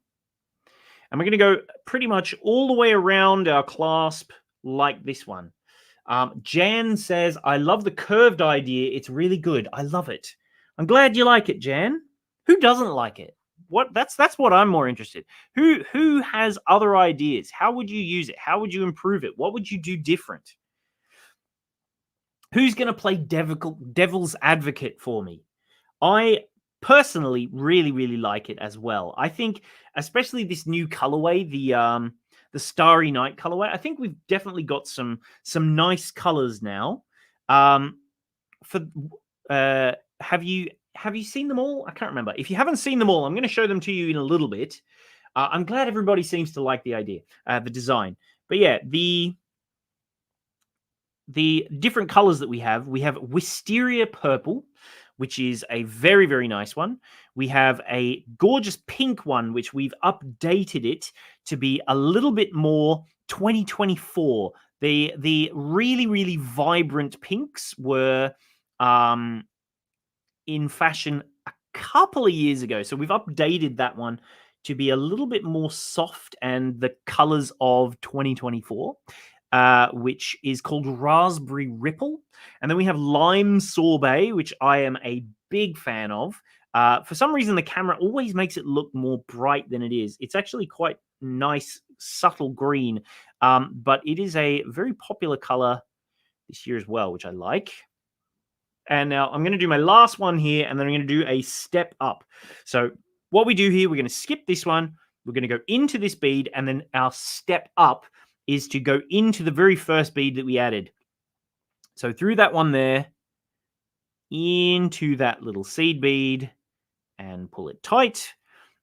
Speaker 1: And we're going to go pretty much all the way around our clasp like this one. Jan says, I love the curved idea. It's really good. I love it. I'm glad you like it, Jan. Who doesn't like it? That's what I'm more interested. Who has other ideas? How would you use it? How would you improve it? What would you do different? Who's going to play devil's advocate for me? I personally really like it as well. I think especially this new colorway, the Starry Night colorway, I think we've definitely got some nice colors now. Have you seen them all? I can't remember. If you haven't seen them all, I'm going to show them to you in a little bit. I'm glad everybody seems to like the idea, the design. But yeah, the different colors that we have Wisteria Purple, which is a very nice one. We have a gorgeous pink one, which we've updated it to be a little bit more 2024. The really vibrant pinks were in fashion a couple of years ago. So we've updated that one to be a little bit more soft and the colors of 2024. Which is called Raspberry Ripple. And then we have Lime Sorbet, which I am a big fan of. For some reason, the camera always makes it look more bright than it is. It's actually quite nice, subtle green, but it is a very popular color this year as well, which I like. And now I'm going to do my last one here, and then I'm going to do a step up. So what we do here, we're going to skip this one. We're going to go into this bead, and then our step up is to go into the very first bead that we added. So through that one there, into that little seed bead, and pull it tight.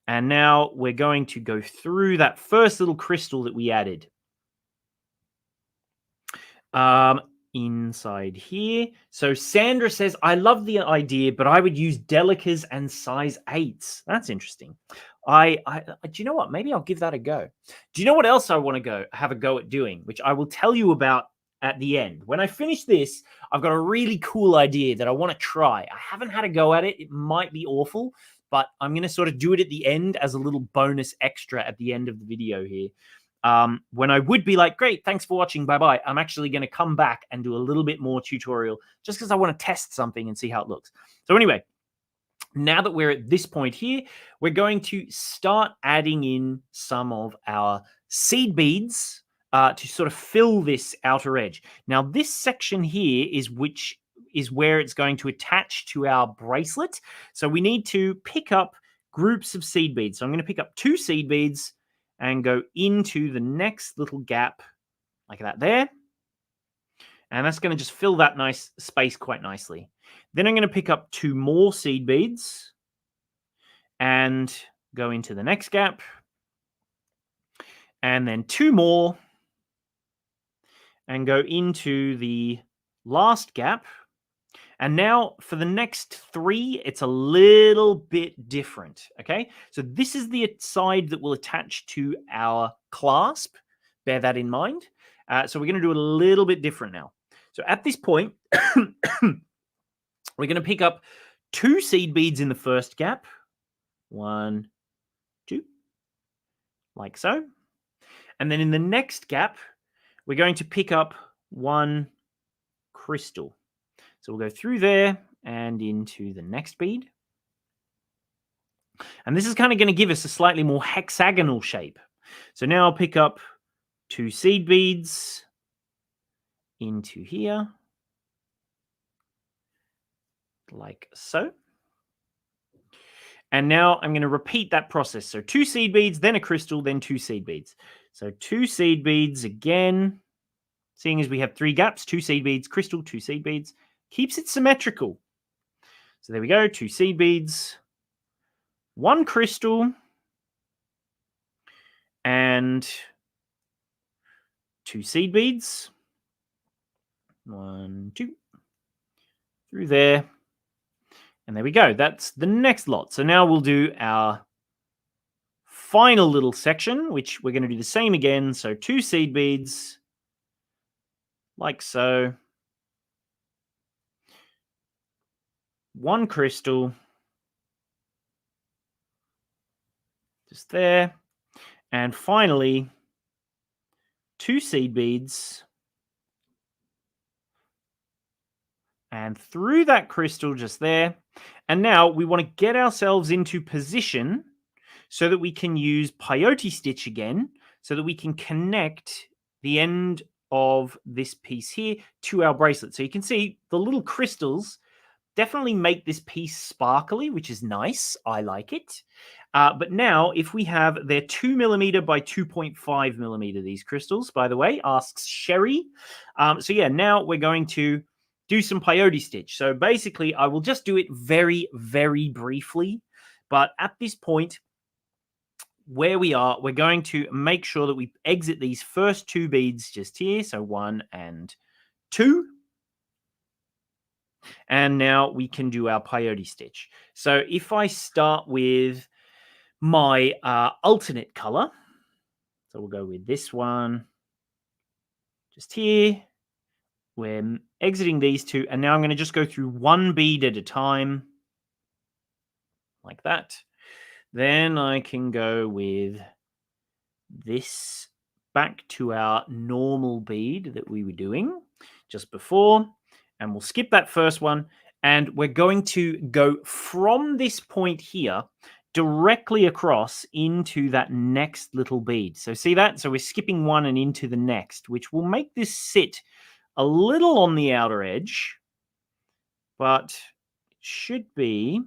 Speaker 1: And now we're going to go through that first little crystal that we added. Inside here. So Sandra says, I love the idea, but I would use delicas and size 8s. That's interesting. Do you know what? Maybe I'll give that a go. Do you know what else I want to have a go at doing, which I will tell you about at the end. When I finish this, I've got a really cool idea that I want to try. I haven't had a go at it. It might be awful, but I'm going to sort of do it at the end as a little bonus extra at the end of the video here. When I would be like, great, thanks for watching, bye-bye. I'm actually going to come back and do a little bit more tutorial just because I want to test something and see how it looks. So anyway, now that we're at this point here, we're going to start adding in some of our seed beads to sort of fill this outer edge. Now, this section here is where it's going to attach to our bracelet. So we need to pick up groups of seed beads. So I'm going to pick up 2 seed beads and go into the next little gap like that there. And that's going to just fill that nice space quite nicely. Then I'm going to pick up 2 more seed beads and go into the next gap. And then 2 more and go into the last gap. And now for the next 3, it's a little bit different, okay? So this is the side that will attach to our clasp. Bear that in mind. So we're going to do it a little bit different now. So at this point, we're going to pick up 2 seed beads in the first gap. 1, 2, like so. And then in the next gap, we're going to pick up 1 crystal. So we'll go through there and into the next bead. And this is kind of going to give us a slightly more hexagonal shape. So now I'll pick up 2 seed beads into here, like so. And now I'm going to repeat that process. So 2 seed beads, then a crystal, then 2 seed beads. So 2 seed beads again. Seeing as we have 3 gaps, 2 seed beads, crystal, 2 seed beads. Keeps it symmetrical. So there we go, 2 seed beads, 1 crystal, and 2 seed beads. 1, 2, through there. And there we go. That's the next lot. So now we'll do our final little section, which we're going to do the same again. So 2 seed beads, like so. 1 crystal, just there. And finally, 2 seed beads. And through that crystal just there. And now we want to get ourselves into position so that we can use peyote stitch again, so that we can connect the end of this piece here to our bracelet. So you can see the little crystals definitely make this piece sparkly, which is nice. I like it. But now, if we have, they're 2mm by 2.5mm, these crystals, by the way, asks Sherry. So yeah, now we're going to do some peyote stitch. So basically, I will just do it very, very briefly. But at this point, where we are, we're going to make sure that we exit these first 2 beads just here. So 1 and 2. And now we can do our peyote stitch. So if I start with my alternate color, so we'll go with this one just here. We're exiting these 2, and now I'm going to just go through 1 bead at a time, like that. Then I can go with this back to our normal bead that we were doing just before, and we'll skip that first one, and we're going to go from this point here directly across into that next little bead. So see that? So we're skipping 1 and into the next, which will make this sit a little on the outer edge, but it should be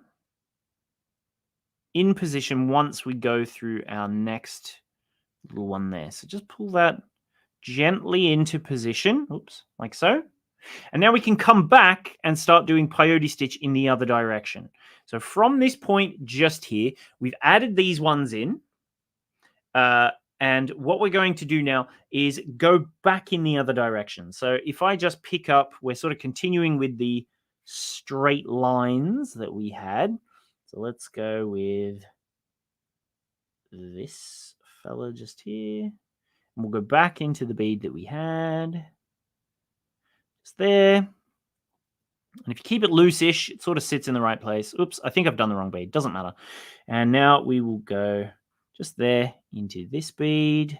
Speaker 1: in position once we go through our next little one there. So just pull that gently into position, oops, like so. And now we can come back and start doing peyote stitch in the other direction. So from this point just here, we've added these ones in. And what we're going to do now is go back in the other direction. So if I just pick up, we're sort of continuing with the straight lines that we had. So let's go with this fella just here. And we'll go back into the bead that we had. Just there. And if you keep it loose-ish, it sort of sits in the right place. Oops, I think I've done the wrong bead. Doesn't matter. And now we will go just there into this bead.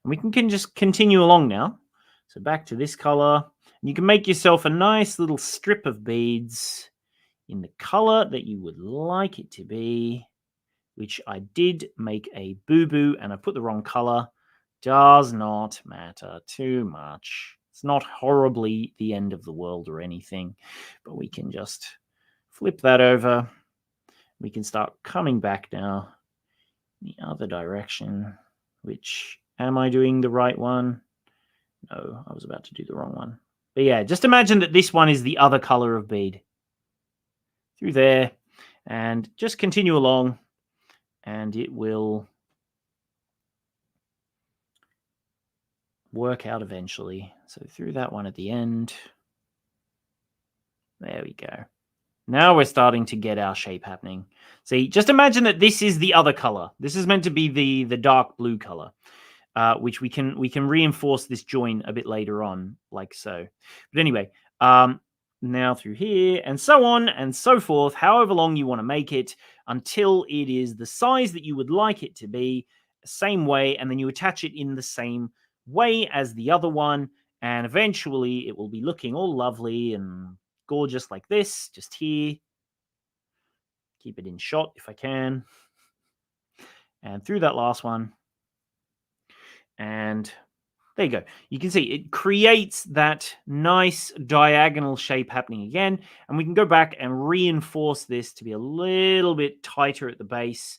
Speaker 1: And we can just continue along now. So back to this color. And you can make yourself a nice little strip of beads in the color that you would like it to be, which I did make a boo-boo and I put the wrong color. Does not matter too much. It's not horribly the end of the world or anything, but we can just flip that over. We can start coming back now in the other direction, which, am I doing the right one? No, I was about to do the wrong one. But yeah, just imagine that this one is the other color of bead. Through there, and just continue along, and it will work out eventually. So through that one at the end. There we go. Now we're starting to get our shape happening. See, just imagine that this is the other color. This is meant to be the dark blue color, which we can reinforce this join a bit later on, like so. But anyway, now through here and so on and so forth, however long you want to make it until it is the size that you would like it to be, same way, and then you attach it in the same way as the other one, and eventually it will be looking all lovely and gorgeous like this, just here. Keep it in shot if I can. And through that last one. And there you go. You can see it creates that nice diagonal shape happening again. And we can go back and reinforce this to be a little bit tighter at the base,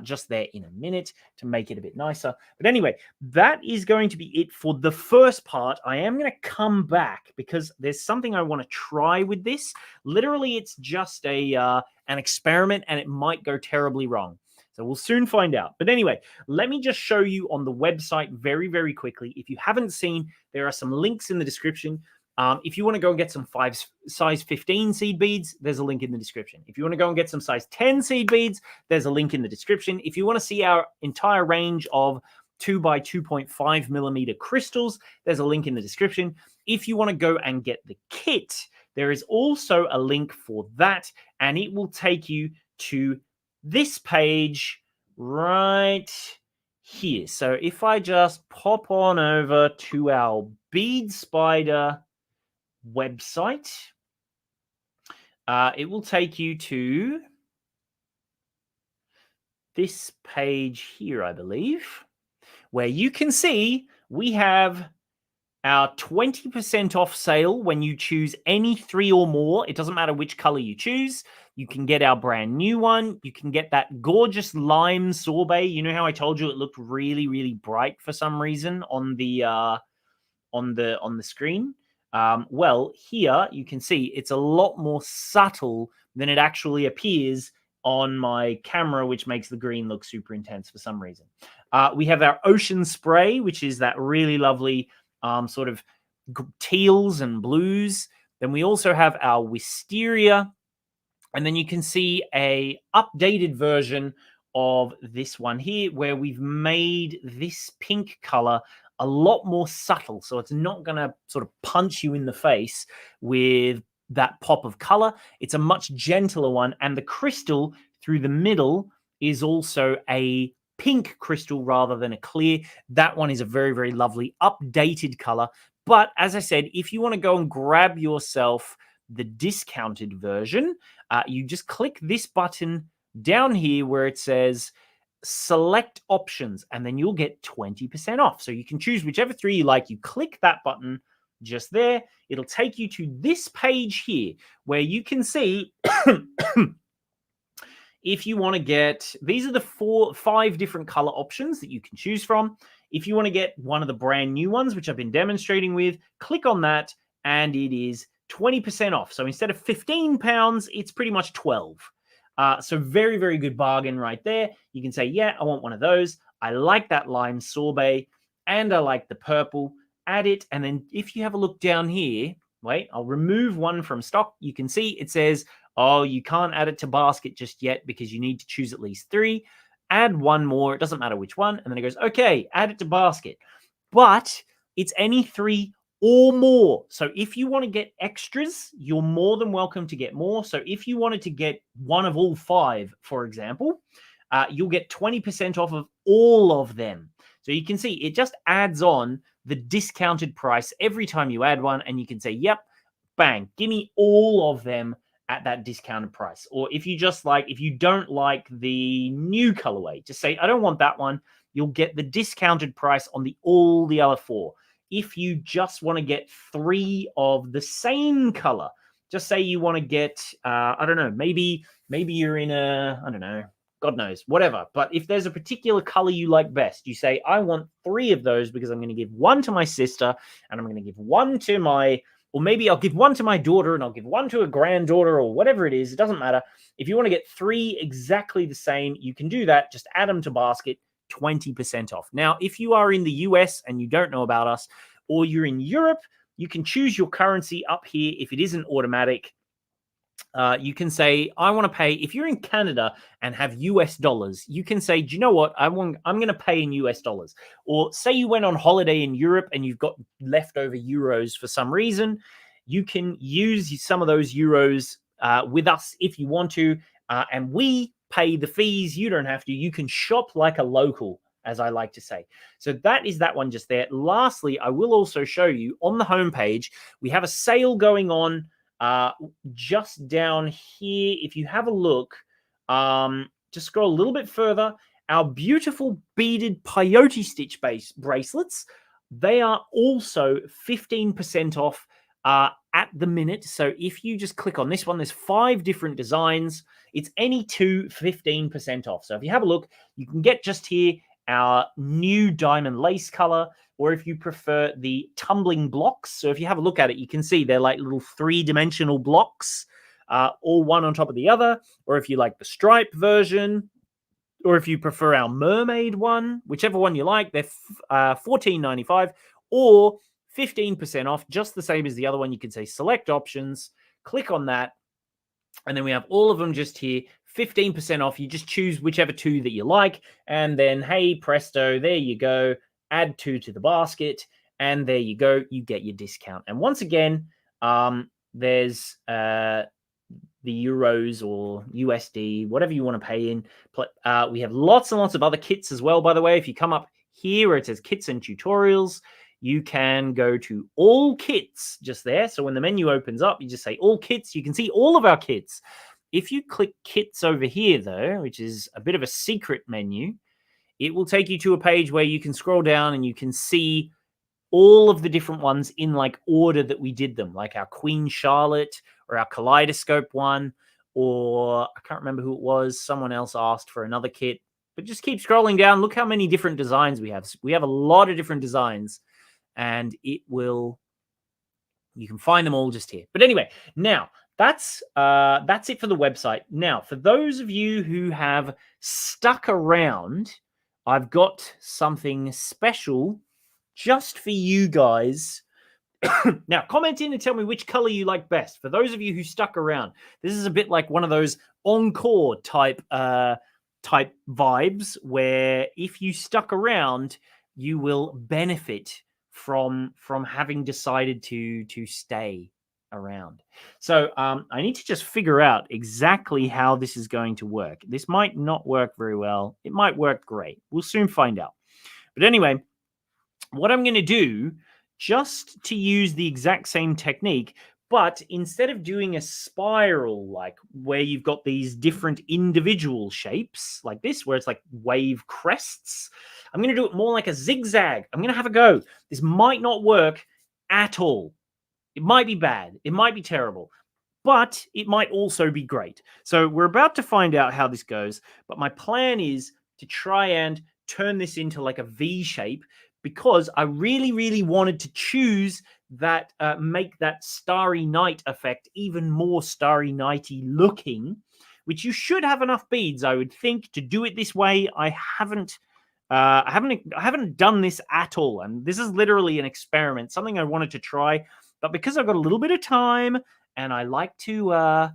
Speaker 1: just there in a minute to make it a bit nicer. But anyway, that is going to be it for the first part. I am going to come back because there's something I want to try with this. Literally, it's just an experiment and it might go terribly wrong. So we'll soon find out. But anyway, let me just show you on the website very, very quickly. If you haven't seen, there are some links in the description. If you want to go and get some size 15 seed beads, there's a link in the description. If you want to go and get some size 10 seed beads, there's a link in the description. If you want to see our entire range of 2 by 2.5 millimeter crystals, there's a link in the description. If you want to go and get the kit, there is also a link for that, and it will take you to this page right here. So if I just pop on over to our Bead Spider website, it will take you to this page here, I believe, where you can see we have our 20% off sale when you choose any 3 or more. It doesn't matter which color you choose. You can get our brand new one. You can get that gorgeous lime sorbet. You know how I told you it looked really, really bright for some reason on the screen? Well, here you can see it's a lot more subtle than it actually appears on my camera, which makes the green look super intense for some reason. We have our ocean spray, which is that really lovely sort of teals and blues. Then we also have our wisteria. And then you can see a updated version of this one here, where we've made this pink color a lot more subtle. So it's not going to sort of punch you in the face with that pop of color. It's a much gentler one. And the crystal through the middle is also a pink crystal rather than a clear. That one is a very, very lovely updated color. But as I said, if you want to go and grab yourself the discounted version, you just click this button down here where it says select options, and then you'll get 20% off. So you can choose whichever 3 you like. You click that button just there. It'll take you to this page here where you can see if you want to get, these are the 5 different color options that you can choose from. If you want to get one of the brand new ones, which I've been demonstrating with, click on that and it is 20% off. So instead of £15, it's pretty much 12. So very, very good bargain right there. You can say, yeah, I want one of those. I like that lime sorbet and I like the purple. Add it. And then if you have a look down here, wait, I'll remove one from stock. You can see it says, oh, you can't add it to basket just yet because you need to choose at least 3. Add one more. It doesn't matter which one. And then it goes, okay, add it to basket. But it's any 3 or more. So if you want to get extras, you're more than welcome to get more. So if you wanted to get one of all 5, for example, you'll get 20% off of all of them. So you can see it just adds on the discounted price every time you add one, and you can say, yep, bang, give me all of them at that discounted price. Or if you just like, if you don't like the new colorway, just say, I don't want that one. You'll get the discounted price on all the other 4. If you just want to get 3 of the same color, just say you want to get, I don't know, maybe you're in a, I don't know, God knows, whatever. But if there's a particular color you like best, you say, I want 3 of those because I'm going to give one to my sister and I'm going to give one to my, or maybe I'll give one to my daughter and I'll give one to a granddaughter or whatever it is. It doesn't matter. If you want to get 3 exactly the same, you can do that. Just add them to basket, 20% off. Now, if you are in the US and you don't know about us, or you're in Europe, you can choose your currency up here. If it isn't automatic, you can say, I want to pay, if you're in Canada and have US dollars, you can say, do you know what? I'm going to pay in US dollars. Or say you went on holiday in Europe and you've got leftover euros for some reason, you can use some of those euros with us if you want to, and we pay the fees. You don't have to. You can shop like a local, as I like to say. So that is that one just there. Lastly, I will also show you on the homepage, we have a sale going on just down here. If you have a look, just scroll a little bit further, our beautiful beaded peyote stitch base bracelets, they are also 15% off at the minute. So if you just click on this one, there's 5 different designs. It's any 2, 15% off. So if you have a look, you can get just here our new diamond lace color, or if you prefer the tumbling blocks. So if you have a look at it, you can see they're like little 3-dimensional blocks, all one on top of the other. Or if you like the stripe version, or if you prefer our mermaid one, whichever one you like, they're $14.95 or 15% off, just the same as the other one. You can say select options, click on that, and then we have all of them just here, 15% off. You just choose whichever two that you like, and then, hey, presto, there you go. Add two to the basket, and there you go. You get your discount. And once again, there's the euros or USD, whatever you want to pay in. We have lots and lots of other kits as well, by the way. If you come up here where it says kits and tutorials, you can go to all kits just there. So when the menu opens up, you just say all kits. You can see all of our kits. If you click kits over here, though, which is a bit of a secret menu, it will take you to a page where you can scroll down and you can see all of the different ones in like order that we did them, like our Queen Charlotte or our Kaleidoscope one, or I can't remember who it was. Someone else asked for another kit, but just keep scrolling down. Look how many different designs we have. We have a lot of different designs, and you can find them all just here. But anyway, now that's it for the website. Now, for those of you who have stuck around, I've got something special just for you guys. Now, comment in and tell me which color you like best. For those of you who stuck around, this is a bit like one of those encore type vibes where if you stuck around, you will benefit from having decided to stay around. So I need to just figure out exactly how this is going to work. This might not work very well. It might work great. We'll soon find out. But anyway, what I'm going to do, just to use the exact same technique, but instead of doing a spiral, like where you've got these different individual shapes like this, where it's like wave crests, I'm going to do it more like a zigzag. I'm going to have a go. This might not work at all. It might be bad. It might be terrible, but it might also be great. So we're about to find out how this goes, but my plan is to try and turn this into like a V shape, because I really, really wanted to choose that, make that Starry Night effect even more Starry Nighty looking, which you should have enough beads, I would think, to do it this way. I haven't done this at all, and this is literally an experiment, something I wanted to try. But because I've got a little bit of time and I like to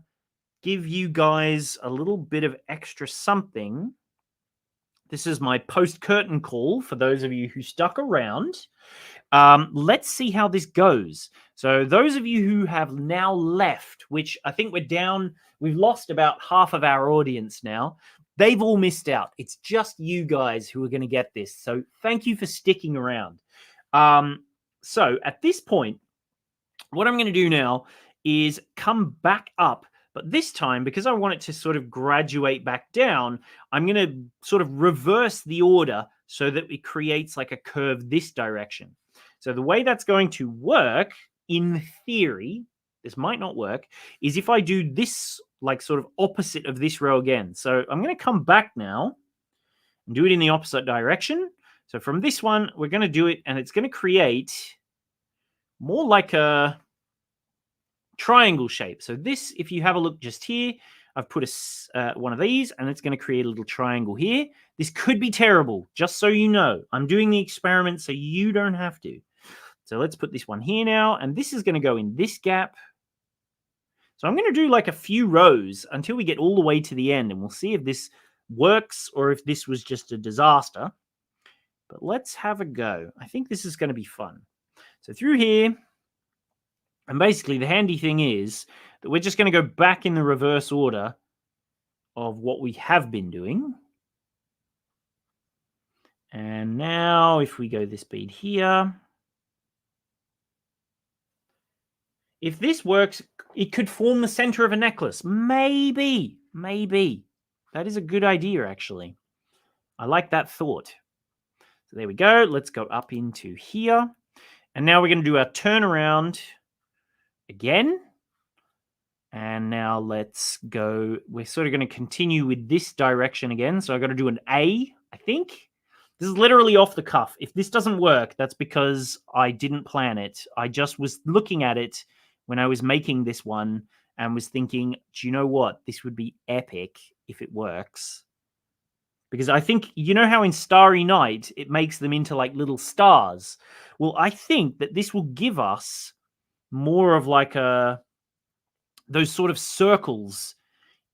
Speaker 1: give you guys a little bit of extra something, this is my post-curtain call for those of you who stuck around. Let's see how this goes. So those of you who have now left, which I think we've lost about half of our audience now. They've all missed out. It's just you guys who are going to get this. So thank you for sticking around. So at this point, what I'm going to do now is come back up. But this time, because I want it to sort of graduate back down, I'm going to sort of reverse the order so that it creates like a curve this direction. So the way that's going to work, in theory, this might not work, is if I do this like sort of opposite of this row again. So I'm going to come back now and do it in the opposite direction. So from this one, we're going to do it, and it's going to create more like a triangle shape. So this, if you have a look just here, I've put one of these, and it's going to create a little triangle here. This could be terrible, just so you know. I'm doing the experiment so you don't have to. So let's put this one here now, and this is going to go in this gap. So I'm going to do like a few rows until we get all the way to the end, and we'll see if this works or if this was just a disaster. But let's have a go. I think this is going to be fun. So through here, and basically the handy thing is that we're just going to go back in the reverse order of what we have been doing. And now if we go this bead here, if this works, it could form the center of a necklace. Maybe. That is a good idea, actually. I like that thought. So there we go. Let's go up into here. And now we're going to do our turnaround again. And now let's go. We're sort of going to continue with this direction again. So I've got to do an A, I think. This is literally off the cuff. If this doesn't work, that's because I didn't plan it. I just was looking at it when I was making this one and was thinking, do you know what? This would be epic if it works. because I think, you know how in Starry Night it makes them into like little stars. Well, I think that this will give us more of like those sort of circles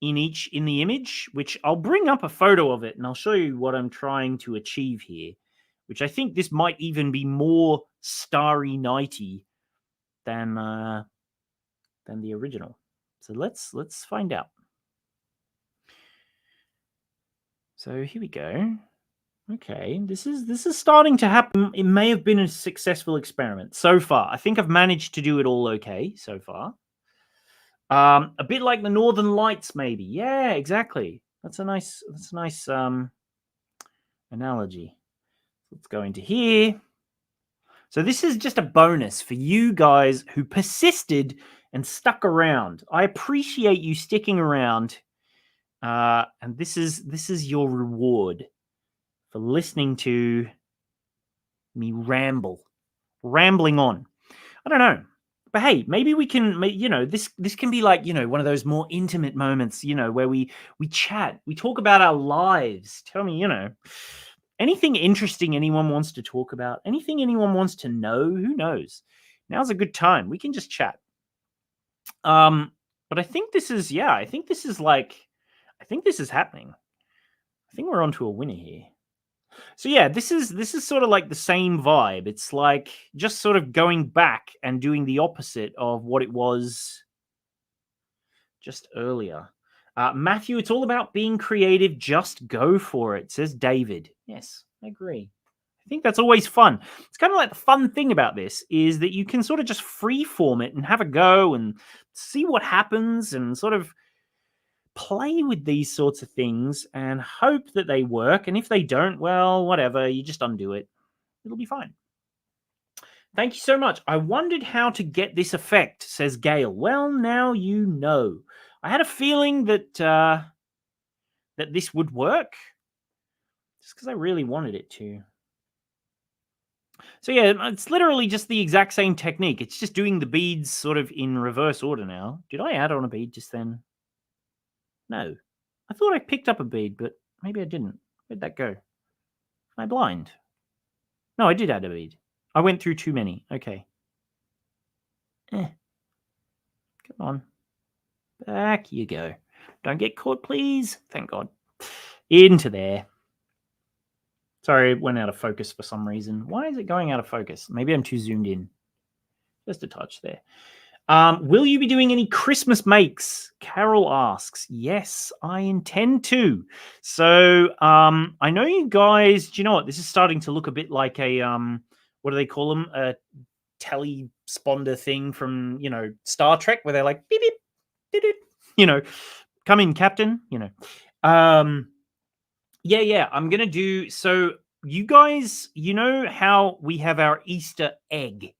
Speaker 1: in the image, which I'll bring up a photo of it and I'll show you what I'm trying to achieve here, which I think this might even be more Starry Nighty than the original. So let's find out. So here we go. Okay, this is starting to happen. It may have been a successful experiment so far. I think I've managed to do it all okay so far. A bit like the Northern Lights, maybe. Yeah, exactly. That's a nice analogy. Let's go into here. So this is just a bonus for you guys who persisted and stuck around. I appreciate you sticking around, and this is your reward for listening to me rambling on. I don't know, but hey, maybe we can, this can be like, one of those more intimate moments, where we chat, we talk about our lives. Tell me, anything interesting anyone wants to talk about, anything anyone wants to know. Who knows? Now's a good time. We can just chat. But I think this is, I think this is happening. I think we're onto a winner here. So yeah, this is sort of like the same vibe. It's like just sort of going back and doing the opposite of what it was just earlier. Matthew, it's all about being creative. Just go for it, says David. Yes, I agree. I think that's always fun. It's kind of like the fun thing about this is that you can sort of just freeform it and have a go and see what happens and sort of play with these sorts of things and hope that they work. And if they don't, well, whatever, you just undo it. It'll be fine. Thank you so much. I wondered how to get this effect, says Gail. Well, now you know. I had a feeling that that this would work just because I really wanted it to. So yeah, it's literally just the exact same technique. It's just doing the beads sort of in reverse order now. Did I add on a bead just then? No. I thought I picked up a bead, but maybe I didn't. Where'd that go? Am I blind? No, I did add a bead. I went through too many. Okay. Come on. Back you go. Don't get caught, please. Thank God. Into there. Sorry, it went out of focus for some reason. Why is it going out of focus? Maybe I'm too zoomed in. Just a touch there. Will you be doing any Christmas makes? Carol asks. Yes, I intend to. So I know you guys, do you know what? This is starting to look a bit like a, what do they call them? A telesponder thing from, Star Trek, where they're like, beep, beep, beep, beep, come in, Captain, Yeah, I'm going to do, so you guys, you know how we have our Easter egg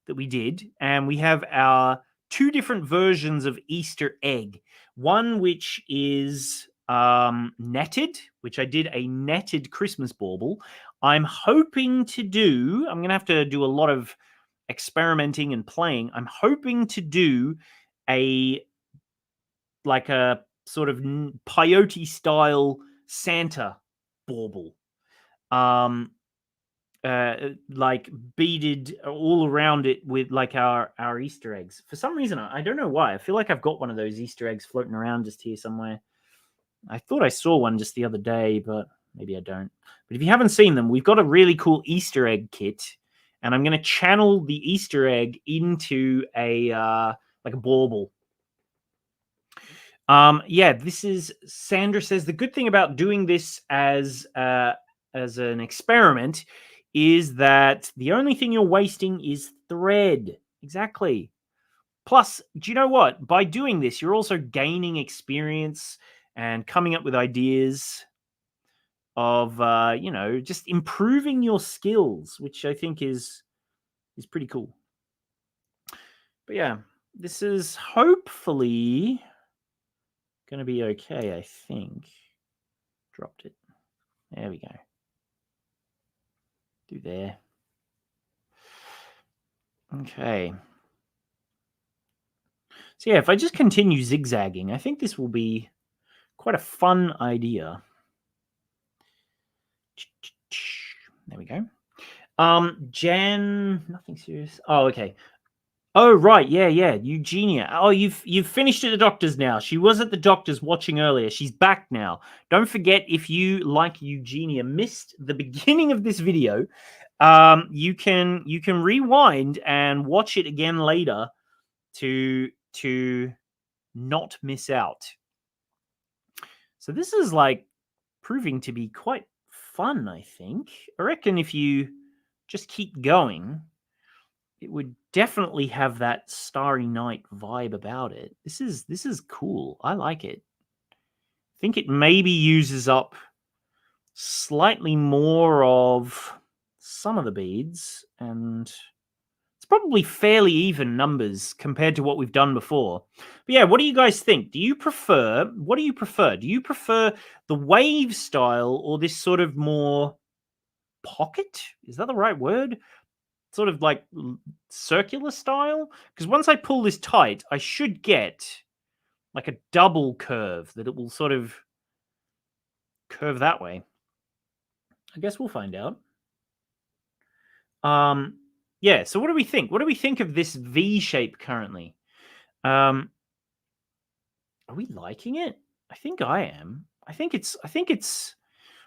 Speaker 1: that we did, and we have our two different versions of Easter egg. One which is netted, which I did a netted Christmas bauble. I'm hoping to do, I'm going to have to do a lot of experimenting and playing. I'm hoping to do a sort of peyote style Santa bauble. Like beaded all around it with like our Easter eggs. For some reason, I don't know why. I feel like I've got one of those Easter eggs floating around just here somewhere. I thought I saw one just the other day, but maybe I don't. But if you haven't seen them, we've got a really cool Easter egg kit, and I'm going to channel the Easter egg into a like a bauble. Yeah, this is Sandra says the good thing about doing this as an experiment is that the only thing you're wasting is thread. Exactly. Plus, do you know what? By doing this, you're also gaining experience and coming up with ideas of just improving your skills, which I think is pretty cool. But yeah, this is hopefully going to be okay, I think. Dropped it. There we go. Do there. Okay. So yeah, if I just continue zigzagging, I think this will be quite a fun idea. There we go. Jen, nothing serious. Oh, okay. Oh, right. Yeah. Eugenia. Oh, you've finished at the doctor's now. She was at the doctor's watching earlier. She's back now. Don't forget, if you, like Eugenia, missed the beginning of this video, you can rewind and watch it again later to not miss out. So this is like proving to be quite fun, I think. I reckon if you just keep going, it would definitely have that Starry Night vibe about it. This is cool. I like it. I think it maybe uses up slightly more of some of the beads, and it's probably fairly even numbers compared to what we've done before. But yeah, what do you guys think? What do you prefer? Do you prefer the wave style or this sort of more pocket? Is that the right word? Sort of like circular style? Because once I pull this tight, I should get like a double curve that it will sort of curve that way. I guess we'll find out. Yeah, so what do we think? What do we think of this V shape currently? Are we liking it? I think I am. I think it's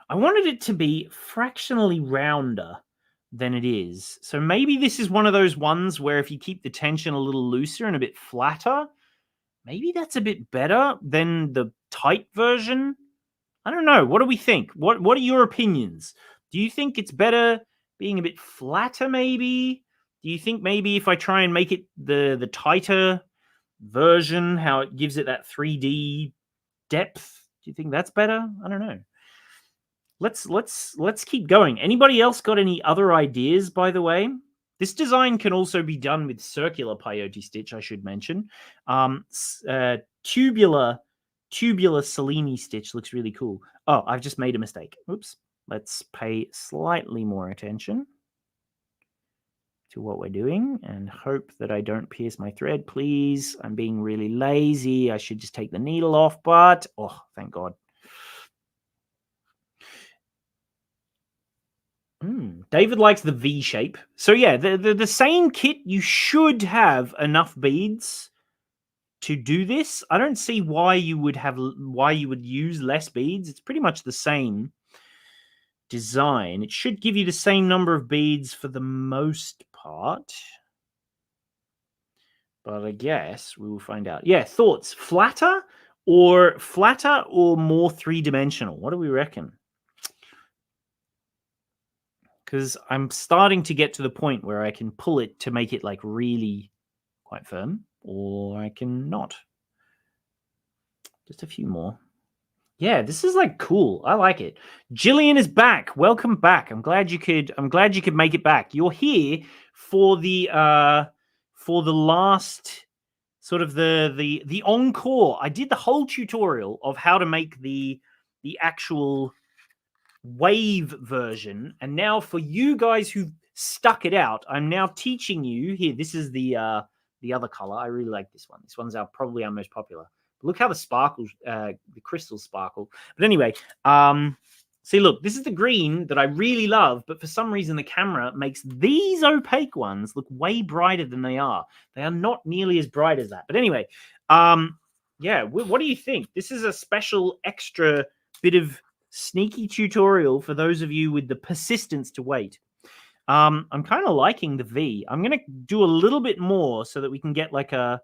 Speaker 1: I wanted it to be fractionally rounder than it is. So maybe this is one of those ones where if you keep the tension a little looser and a bit flatter, maybe that's a bit better than the tight version. I don't know. What do we think? What are your opinions? Do you think it's better being a bit flatter maybe? Do you think maybe if I try and make it the tighter version, how it gives it that 3D depth, do you think that's better? I don't know. Let's keep going. Anybody else got any other ideas, by the way? This design can also be done with circular peyote stitch, I should mention. Tubular Cellini stitch looks really cool. Oh, I've just made a mistake. Oops. Let's pay slightly more attention to what we're doing and hope that I don't pierce my thread, please. I'm being really lazy. I should just take the needle off, but oh, thank God. David likes the V shape. So yeah, the same kit, you should have enough beads to do this. I don't see why you would use less beads. It's pretty much the same design. It should give you the same number of beads for the most part. But I guess we will find out. Yeah, thoughts. Flatter or more three-dimensional? What do we reckon? Because I'm starting to get to the point where I can pull it to make it like really quite firm, or I can not. Just a few more. Yeah, this is like cool. I like it. Jillian is back. Welcome back. I'm glad you could make it back. You're here for the last sort of the encore. I did the whole tutorial of how to make the actual wave version, and now for you guys who've stuck it out, I'm now teaching you here. This is the other color. I really like this one. This one's probably our most popular. But look how the sparkles, the crystals sparkle. But anyway, see, look, this is the green that I really love, but for some reason the camera makes these opaque ones look way brighter than they are. They are not nearly as bright as that. But anyway, yeah, what do you think? This is a special extra bit of sneaky tutorial for those of you with the persistence to wait. I'm kind of liking the V. I'm going to do a little bit more so that we can get like a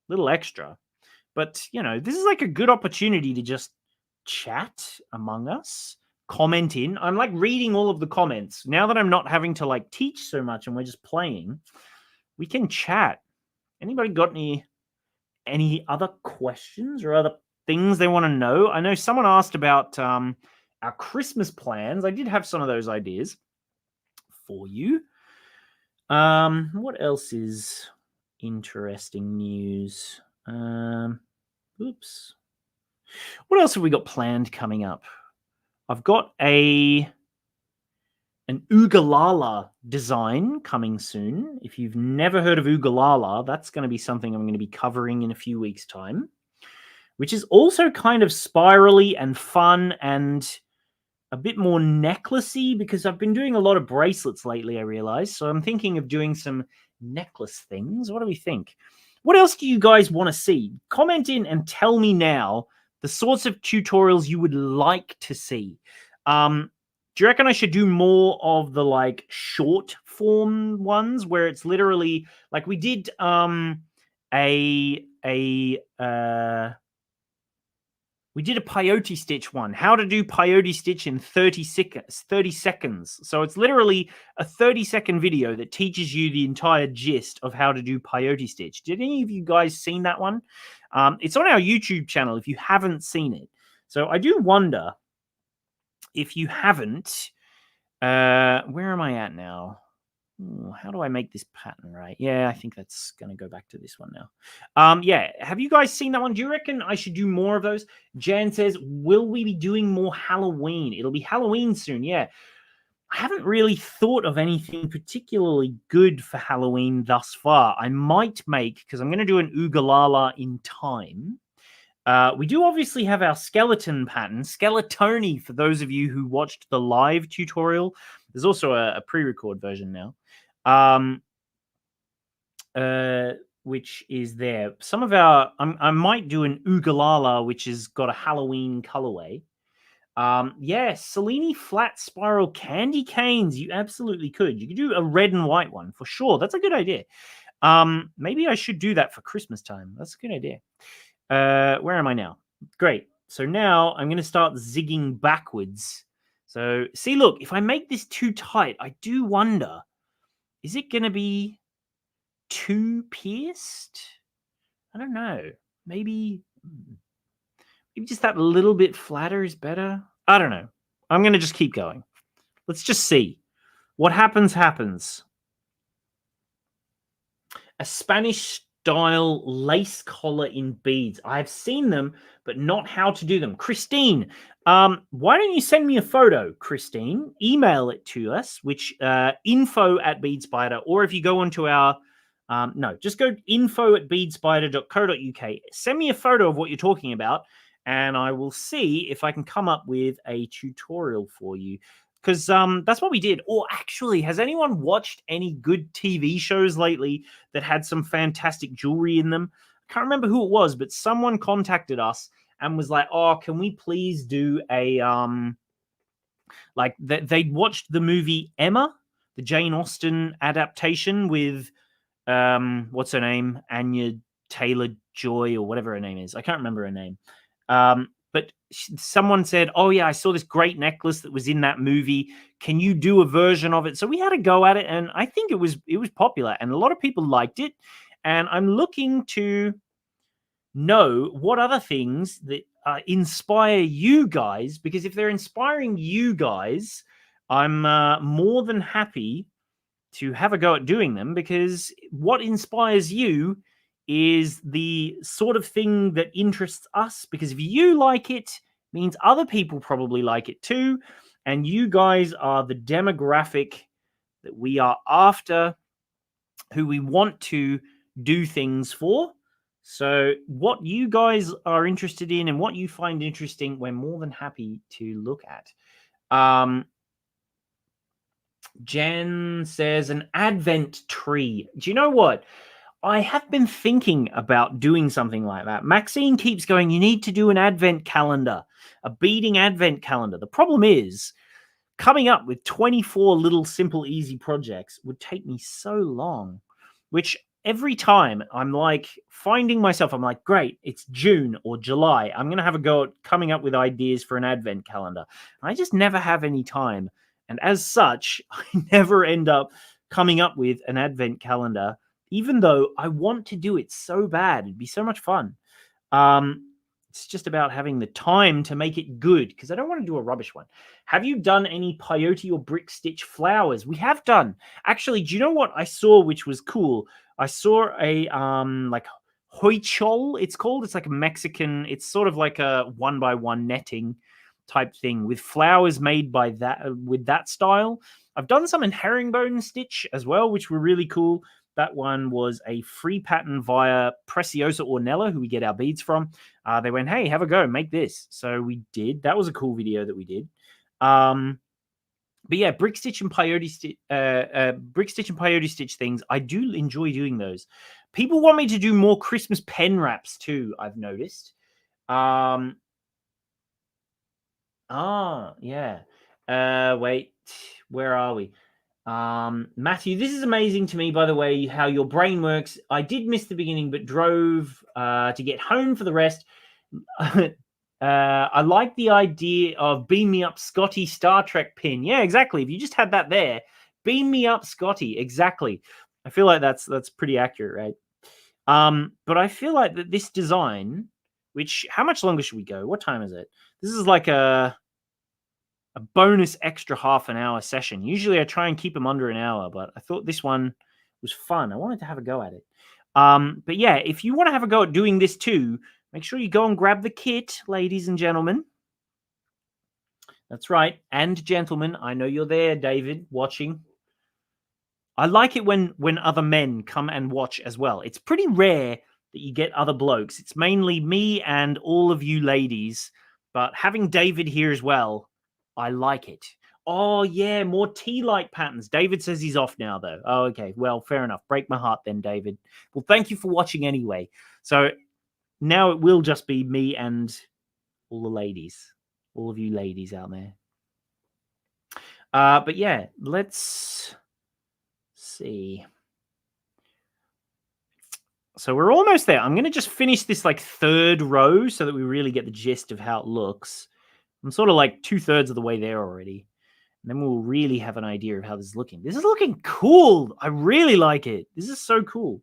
Speaker 1: little extra. But, you know, this is like a good opportunity to just chat among us, comment in. I'm like reading all of the comments. Now that I'm not having to like teach so much and we're just playing, we can chat. Anybody got any other questions or other things they want to know? I know someone asked about our Christmas plans. I did have some of those ideas for you. What else is interesting news? Oops. What else have we got planned coming up? I've got an Oogalala design coming soon. If you've never heard of Oogalala, that's going to be something I'm going to be covering in a few weeks' time, which is also kind of spirally and fun and a bit more necklacey because I've been doing a lot of bracelets lately, I realized. So I'm thinking of doing some necklace things. What do we think? What else do you guys want to see? Comment in and tell me now the sorts of tutorials you would like to see. Do you reckon I should do more of the like short form ones where it's literally like we did we did a peyote stitch one, how to do peyote stitch in 30 seconds. So it's literally a 30-second video that teaches you the entire gist of how to do peyote stitch. Did any of you guys seen that one? It's on our YouTube channel if you haven't seen it. So I do wonder if you haven't, where am I at now? Ooh, how do I make this pattern right? Yeah, I think that's going to go back to this one now. Yeah, have you guys seen that one? Do you reckon I should do more of those? Jan says, will we be doing more Halloween? It'll be Halloween soon, yeah. I haven't really thought of anything particularly good for Halloween thus far. I might make, because I'm going to do an Oogalala in time. We do obviously have our skeleton pattern, Skeletoni, for those of you who watched the live tutorial. There's also a pre-record version now, which is there. Some of our, I might do an Oogalala, which has got a Halloween colorway. Yeah, Cellini flat spiral candy canes. You absolutely could. You could do a red and white one for sure. That's a good idea. Maybe I should do that for Christmas time. That's a good idea. Where am I now? Great. So now I'm going to start zigging backwards. So see, look, if I make this too tight, I do wonder, is it going to be too pierced? I don't know. Maybe just that little bit flatter is better. I don't know. I'm going to just keep going. Let's just see. What happens. A Spanish style lace collar in beads. I've seen them, but not how to do them. Christine, why don't you send me a photo, Christine? Email it to us, which info@Bead Spider, or if you go onto our, no, just go info@beadspider.co.uk. Send me a photo of what you're talking about, and I will see if I can come up with a tutorial for you. Because that's what we did. Or actually, has anyone watched any good TV shows lately that had some fantastic jewelry in them? I can't remember who it was, but someone contacted us and was like, "Oh, can we please do a like they'd watched the movie Emma, the Jane Austen adaptation with what's her name, Anya Taylor-Joy or whatever her name is. I can't remember her name." But someone said, "Oh yeah, I saw this great necklace that was in that movie. Can you do a version of it?" So we had a go at it, and I think it was popular, and a lot of people liked it. And I'm looking to know what other things that inspire you guys, because if they're inspiring you guys, I'm more than happy to have a go at doing them, because what inspires you is the sort of thing that interests us, because if you like it, means other people probably like it too, and you guys are the demographic that we are after, who we want to do things for. So what you guys are interested in and what you find interesting, we're more than happy to look at. Jen says an advent tree. Do you know what? I have been thinking about doing something like that. Maxine keeps going, you need to do an advent calendar, a beading advent calendar. The problem is, coming up with 24 little simple easy projects would take me so long, which every time I'm like finding myself, I'm like, great, it's June or July. I'm going to have a go at coming up with ideas for an advent calendar. I just never have any time. And as such, I never end up coming up with an advent calendar, even though I want to do it so bad. It'd be so much fun. It's just about having the time to make it good, because I don't want to do a rubbish one. Have you done any peyote or brick stitch flowers? We have done. Actually, do you know what I saw, which was cool? I saw a like hoichol, it's called. It's like a Mexican, it's sort of like a 1x1 netting type thing with flowers made by that with that style. I've done some in herringbone stitch as well, which were really cool. That one was a free pattern via Preciosa Ornella, who we get our beads from. They went, hey, have a go, make this. So we did. That was a cool video that we did. But yeah, brick stitch and peyote stitch things. I do enjoy doing those. People want me to do more Christmas pen wraps too. I've noticed. Yeah. Wait, where are we? Matthew, this is amazing to me, by the way, how your brain works. I did miss the beginning, but drove to get home for the rest. I like the idea of beam me up Scotty Star Trek pin. Yeah, exactly. If you just had that there, beam me up Scotty. Exactly. I feel like that's pretty accurate, right? But I feel like that this design, which how much longer should we go? What time is it? This is like a bonus extra half an hour session. Usually I try and keep them under an hour, but I thought this one was fun. I wanted to have a go at it. But yeah, if you want to have a go at doing this too, make sure you go and grab the kit, ladies and gentlemen. That's right. And gentlemen, I know you're there, David, watching. I like it when other men come and watch as well. It's pretty rare that you get other blokes. It's mainly me and all of you ladies, but having David here as well, I like it. Oh, yeah, more tea-like patterns. David says he's off now, though. Oh, okay. Well, fair enough. Break my heart then, David. Well, thank you for watching anyway. So now it will just be me and all the ladies, all of you ladies out there. But yeah, let's see. So we're almost there. I'm going to just finish this like third row so that we really get the gist of how it looks. I'm sort of like 2/3 of the way there already. And then we'll really have an idea of how this is looking. This is looking cool. I really like it. This is so cool.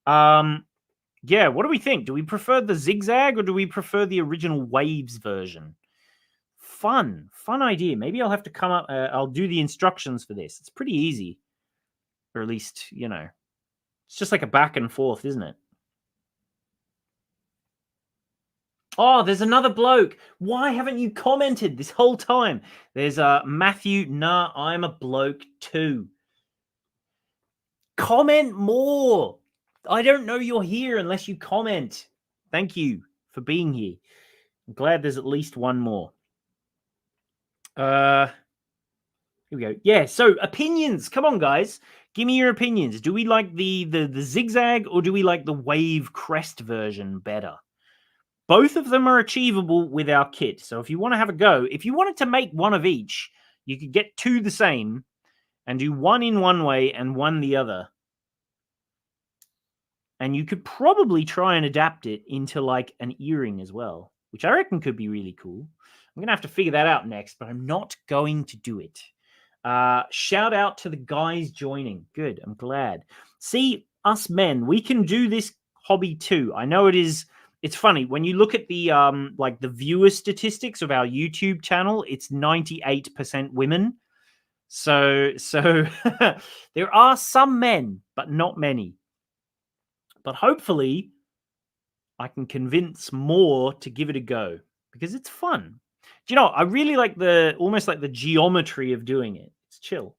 Speaker 1: Yeah, what do we think? Do we prefer the zigzag or do we prefer the original waves version? Fun idea. Maybe I'll have to come up. I'll do the instructions for this. It's pretty easy. Or at least, you know, it's just like a back and forth, isn't it? Oh, there's another bloke. Why haven't you commented this whole time? There's Matthew. Nah, I'm a bloke too. Comment more. I don't know you're here unless you comment. Thank you for being here. I'm glad there's at least one more. Here we go. Yeah, so opinions. Come on, guys. Give me your opinions. Do we like the zigzag or do we like the wave crest version better? Both of them are achievable with our kit. So if you want to have a go, if you wanted to make one of each, you could get two the same and do one in one way and one the other. And you could probably try and adapt it into like an earring as well, which I reckon could be really cool. I'm going to have to figure that out next, but I'm not going to do it. Shout out to the guys joining. Good. I'm glad. See, us men, we can do this hobby too. I know it's funny when you look at the like the viewer statistics of our YouTube channel, it's 98% women. So there are some men, but not many. But hopefully I can convince more to give it a go because it's fun. Do you know, I really like almost like the geometry of doing it. It's chill.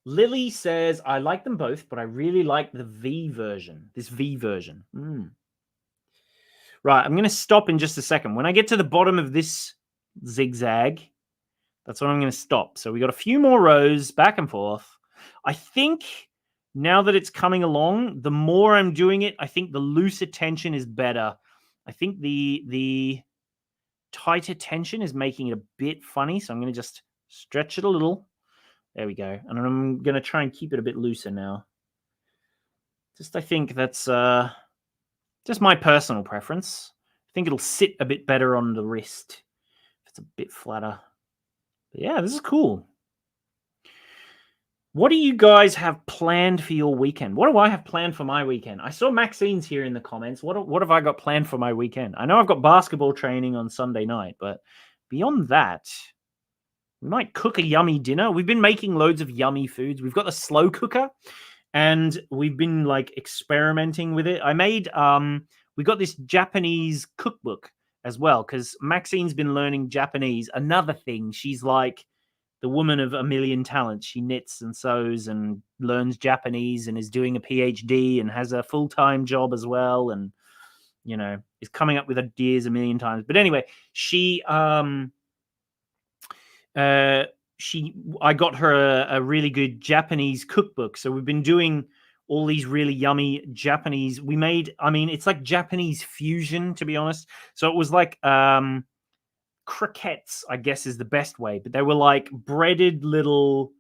Speaker 1: Lily says, I like them both, but I really like the V version, this V version. Right, I'm going to stop in just a second. When I get to the bottom of this zigzag, that's when I'm going to stop. So we got a few more rows back and forth. I think now that it's coming along, the more I'm doing it, I think the looser tension is better. I think the tighter tension is making it a bit funny. So I'm going to just stretch it a little. There we go. And I'm going to try and keep it a bit looser now. I think that's just my personal preference. I think it'll sit a bit better on the wrist if it's a bit flatter. But yeah, this is cool. What do you guys have planned for your weekend? What do I have planned for my weekend? I saw Maxine's here in the comments. What have I got planned for my weekend? I know I've got basketball training on Sunday night, but beyond that, we might cook a yummy dinner. We've been making loads of yummy foods. We've got the slow cooker, and we've been like experimenting with it. I made we got this Japanese cookbook as well because Maxine's been learning Japanese. Another thing, she's like the woman of a million talents. She knits and sews and learns Japanese and is doing a PhD and has a full-time job as well. And is coming up with ideas a million times. But anyway, I got her a really good Japanese cookbook. So we've been doing all these really yummy Japanese. It's like Japanese fusion, to be honest. So it was like croquettes, I guess is the best way, but they were like breaded little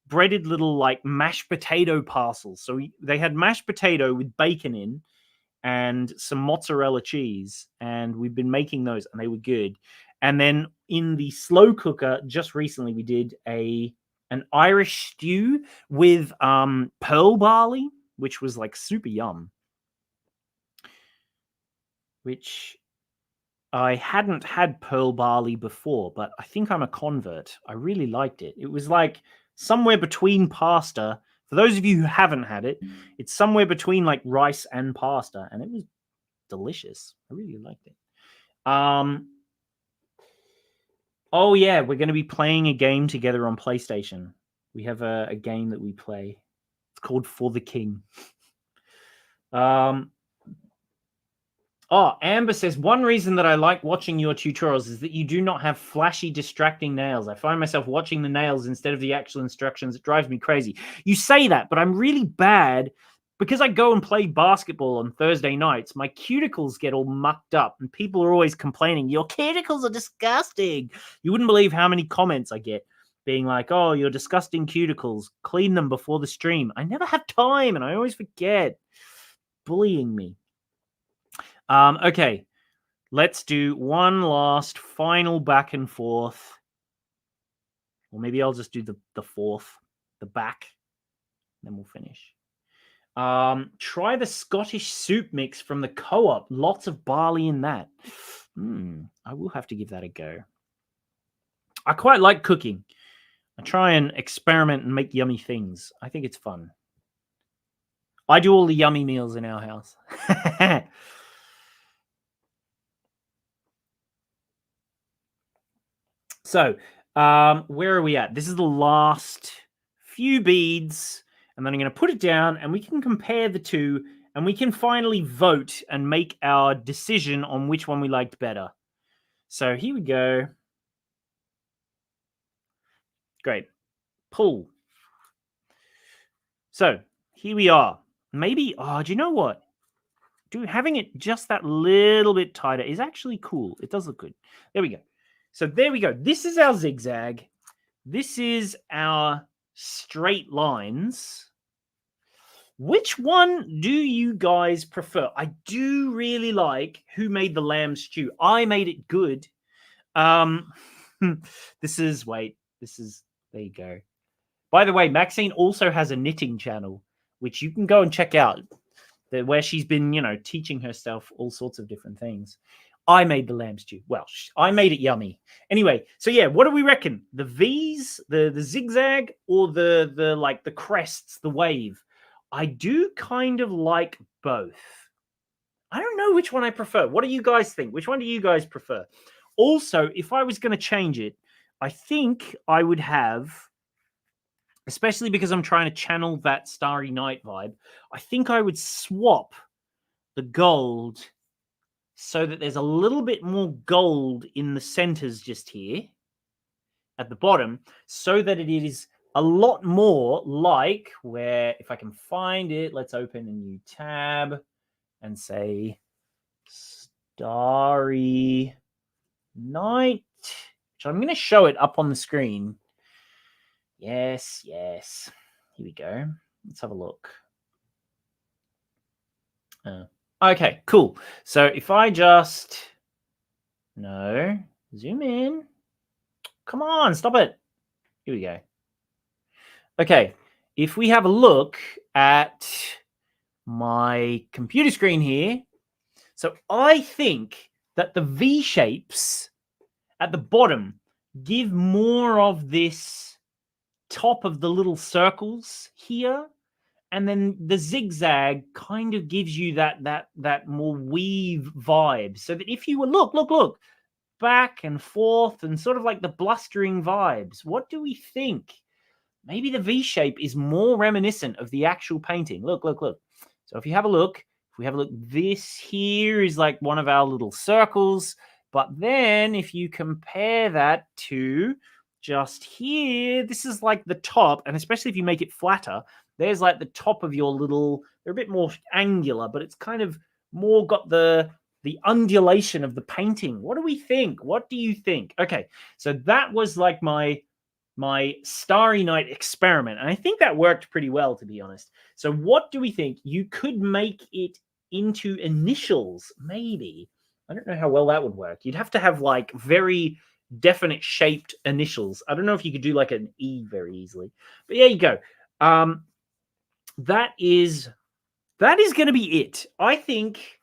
Speaker 1: like mashed potato parcels. So they had mashed potato with bacon in and some mozzarella cheese, and we've been making those, and they were good. And then in the slow cooker, just recently, we did an Irish stew with pearl barley, which was like super yum. Which I hadn't had pearl barley before, but I think I'm a convert. I really liked it. It was like somewhere between pasta. For those of you who haven't had it, it's somewhere between like rice and pasta, and it was delicious. I really liked it. Oh yeah, we're going to be playing a game together on PlayStation. We have a game that we play. It's called For the King. Amber says, one reason that I like watching your tutorials is that you do not have flashy, distracting nails. I find myself watching the nails instead of the actual instructions. It drives me crazy. You say that, but I'm really bad because I go and play basketball on Thursday nights. My cuticles get all mucked up, and people are always complaining, your cuticles are disgusting. You wouldn't believe how many comments I get being like, oh, your disgusting cuticles. Clean them before the stream. I never have time, and I always forget. Bullying me. Okay, let's do one last final back and forth. Or maybe I'll just do the fourth, the back, then we'll finish. Try the Scottish soup mix from the co-op. Lots of barley in that. I will have to give that a go. I quite like cooking. I try and experiment and make yummy things. I think it's fun. I do all the yummy meals in our house. So, where are we at? This is the last few beads, and then I'm going to put it down, and we can compare the two, and we can finally vote and make our decision on which one we liked better. So here we go. Great. Pull. So here we are. Maybe, do you know what? Having it just that little bit tighter is actually cool. It does look good. There we go. So there we go. This is our zigzag. This is our straight lines. Which one do you guys prefer? I do really like Who Made the Lamb Stew. I made it good. There you go. By the way, Maxine also has a knitting channel, which you can go and check out, where she's been, teaching herself all sorts of different things. I made the lamb stew. Well, I made it yummy. Anyway, so yeah, what do we reckon? The V's, the zigzag, or the crests, the wave? I do kind of like both. I don't know which one I prefer. What do you guys think? Which one do you guys prefer? Also, if I was going to change it, I think I would have, especially because I'm trying to channel that Starry Night vibe, I think I would swap the gold so that there's a little bit more gold in the centers just here at the bottom, so that it is a lot more like where, if I can find it, let's open a new tab and say Starry Night, which I'm going to show it up on the screen. Yes. Here we go. Let's have a look. Okay, cool. So if I just... No. Zoom in. Come on, stop it. Here we go. Okay, if we have a look at my computer screen here, so I think that the V shapes at the bottom give more of this top of the little circles here, and then the zigzag kind of gives you that more weave vibe, so that if you were look back and forth and sort of like the blustering vibes, what do we think? Maybe the V shape is more reminiscent of the actual painting. Look. So if you have a look, if If we have a look, this here is like one of our little circles. But then if you compare that to just here, this is like the top, and especially if you make it flatter, there's like the top of your little, they're a bit more angular, but it's kind of more got the undulation of the painting. What do we think? What do you think? Okay, so that was like my Starry Night experiment, and I think that worked pretty well, to be honest. So what do we think? You could make it into initials, maybe. I don't know how well that would work. You'd have to have like very definite shaped initials. I don't know if you could do like an E very easily, but there you go. That is going to be it. I think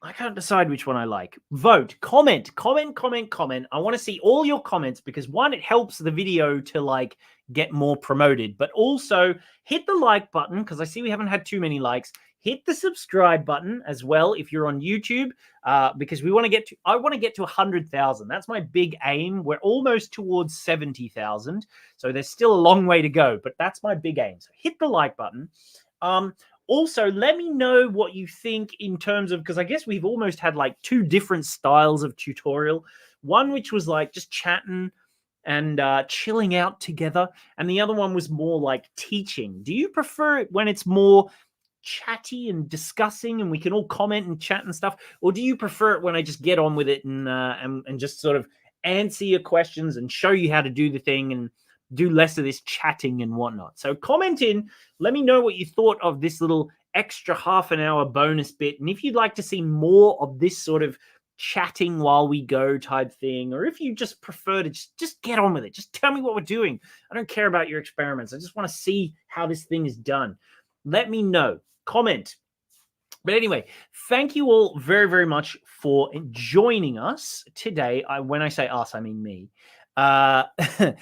Speaker 1: I can't decide which one I like. Vote, comment. I want to see all your comments because one, it helps the video to like get more promoted, but also hit the like button because I see we haven't had too many likes. Hit the subscribe button as well if you're on YouTube, because I want to get to 100,000. That's my big aim. We're almost towards 70,000, so there's still a long way to go, but that's my big aim. So hit the like button. Also, let me know what you think in terms of, because I guess we've almost had like two different styles of tutorial. One which was like just chatting and chilling out together, and the other one was more like teaching. Do you prefer it when it's more chatty and discussing and we can all comment and chat and stuff, or do you prefer it when I just get on with it and just sort of answer your questions and show you how to do the thing and do less of this chatting and whatnot? So comment in, let me know what you thought of this little extra half an hour bonus bit, and if you'd like to see more of this sort of chatting while we go type thing, or if you just prefer to just get on with it, just tell me what we're doing. I don't care about your experiments. I just want to see how this thing is done. Let me know. Comment. But anyway, thank you all very, very much for joining us today. When I say us, I mean me. And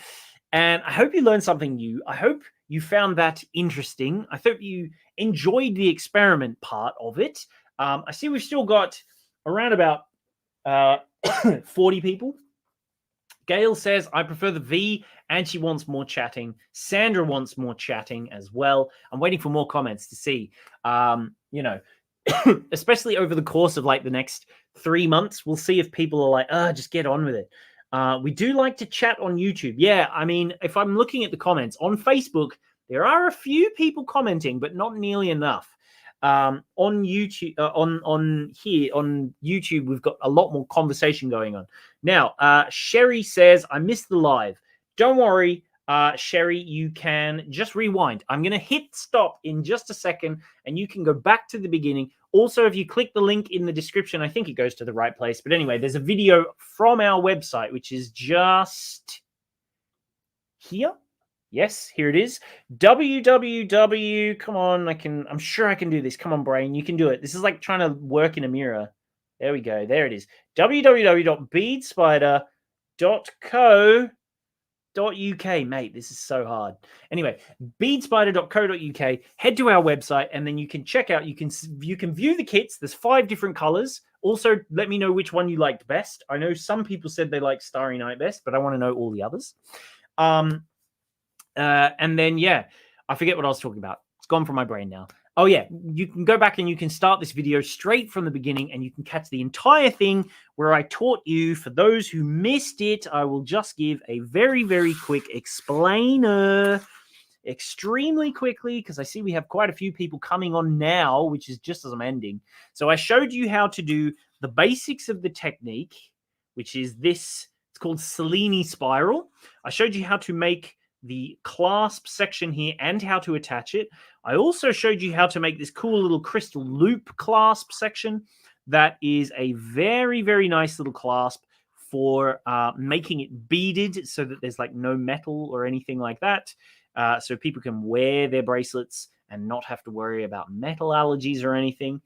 Speaker 1: I hope you learned something new. I hope you found that interesting. I hope you enjoyed the experiment part of it. I see we've still got around about 40 people. Gail says, I prefer the V, and she wants more chatting. Sandra wants more chatting as well. I'm waiting for more comments to see, especially over the course of like the next 3 months, we'll see if people are like, just get on with it. We do like to chat on YouTube. Yeah, I mean, if I'm looking at the comments on Facebook, there are a few people commenting, but not nearly enough. On YouTube, on YouTube, we've got a lot more conversation going on. Now, Sherry says, I missed the live. Don't worry, Sherry, you can just rewind. I'm going to hit stop in just a second, and you can go back to the beginning. Also, if you click the link in the description, I think it goes to the right place. But anyway, there's a video from our website, which is just here. Yes, here it is. www. Come on, I'm sure I can do this. Come on, brain, you can do it. This is like trying to work in a mirror. There we go. There it is. www.beadspider.co.uk. Mate, this is so hard. Anyway, beadspider.co.uk. Head to our website, and then you can check out. You can view the kits. There's 5 different colors. Also, let me know which one you liked best. I know some people said they liked Starry Night best, but I want to know all the others. And then, yeah, I forget what I was talking about. It's gone from my brain now. Oh, yeah, you can go back and you can start this video straight from the beginning, and you can catch the entire thing where I taught you. For those who missed it, I will just give a very, very quick explainer extremely quickly, because I see we have quite a few people coming on now, which is just as I'm ending. So I showed you how to do the basics of the technique, which is this. It's called Cellini spiral. I showed you how to make the clasp section here and how to attach it. I also showed you how to make this cool little crystal loop clasp section. That is a very, very nice little clasp for making it beaded so that there's like no metal or anything like that. So people can wear their bracelets and not have to worry about metal allergies or anything.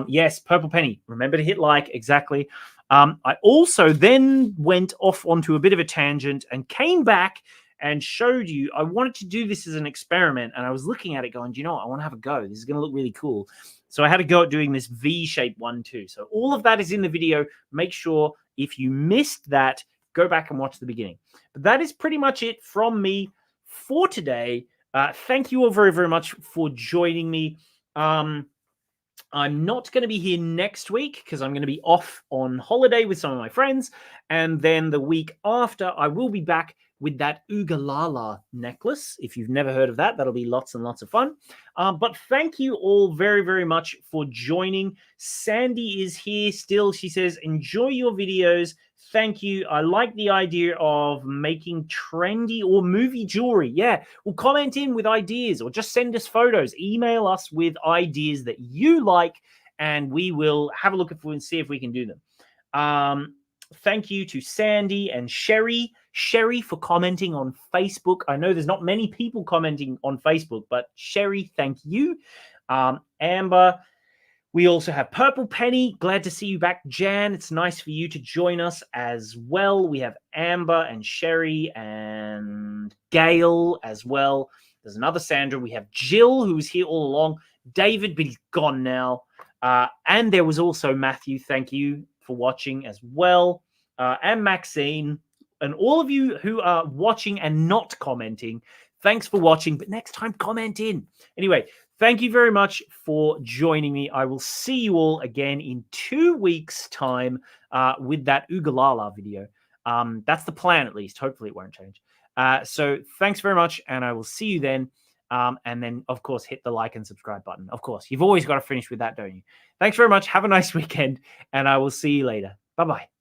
Speaker 1: Yes, Purple Penny, remember to hit like, exactly. I also then went off onto a bit of a tangent and came back and showed you, I wanted to do this as an experiment, and I was looking at it going, do you know what? I want to have a go. This is going to look really cool. So I had a go at doing this V-shaped one too. So all of that is in the video. Make sure if you missed that, go back and watch the beginning. But that is pretty much it from me for today. Thank you all very, very much for joining me. I'm not going to be here next week because I'm going to be off on holiday with some of my friends. And then the week after, I will be back with that Ugalala necklace. If you've never heard of that, that'll be lots and lots of fun. But thank you all very, very much for joining. Sandy is here still. She says, enjoy your videos. Thank you. I like the idea of making trendy or movie jewelry. Yeah, well, comment in with ideas or just send us photos. Email us with ideas that you like, and we will have a look at them and see if we can do them. Thank you to Sandy and Sherry. Sherry for commenting on Facebook. I know there's not many people commenting on Facebook, but Sherry, thank you. Amber. We also have Purple Penny. Glad to see you back, Jan. It's nice for you to join us as well. We have Amber and Sherry and Gail as well. There's another Sandra. We have Jill, who was here all along. David, but he's gone now. And there was also Matthew. Thank you for watching as well. And Maxine. And all of you who are watching and not commenting, thanks for watching. But next time, comment in. Anyway, thank you very much for joining me. I will see you all again in 2 weeks' time with that Ugalala video. That's the plan, at least. Hopefully it won't change. So thanks very much, and I will see you then. And then, of course, hit the like and subscribe button. Of course, you've always got to finish with that, don't you? Thanks very much. Have a nice weekend, and I will see you later. Bye-bye.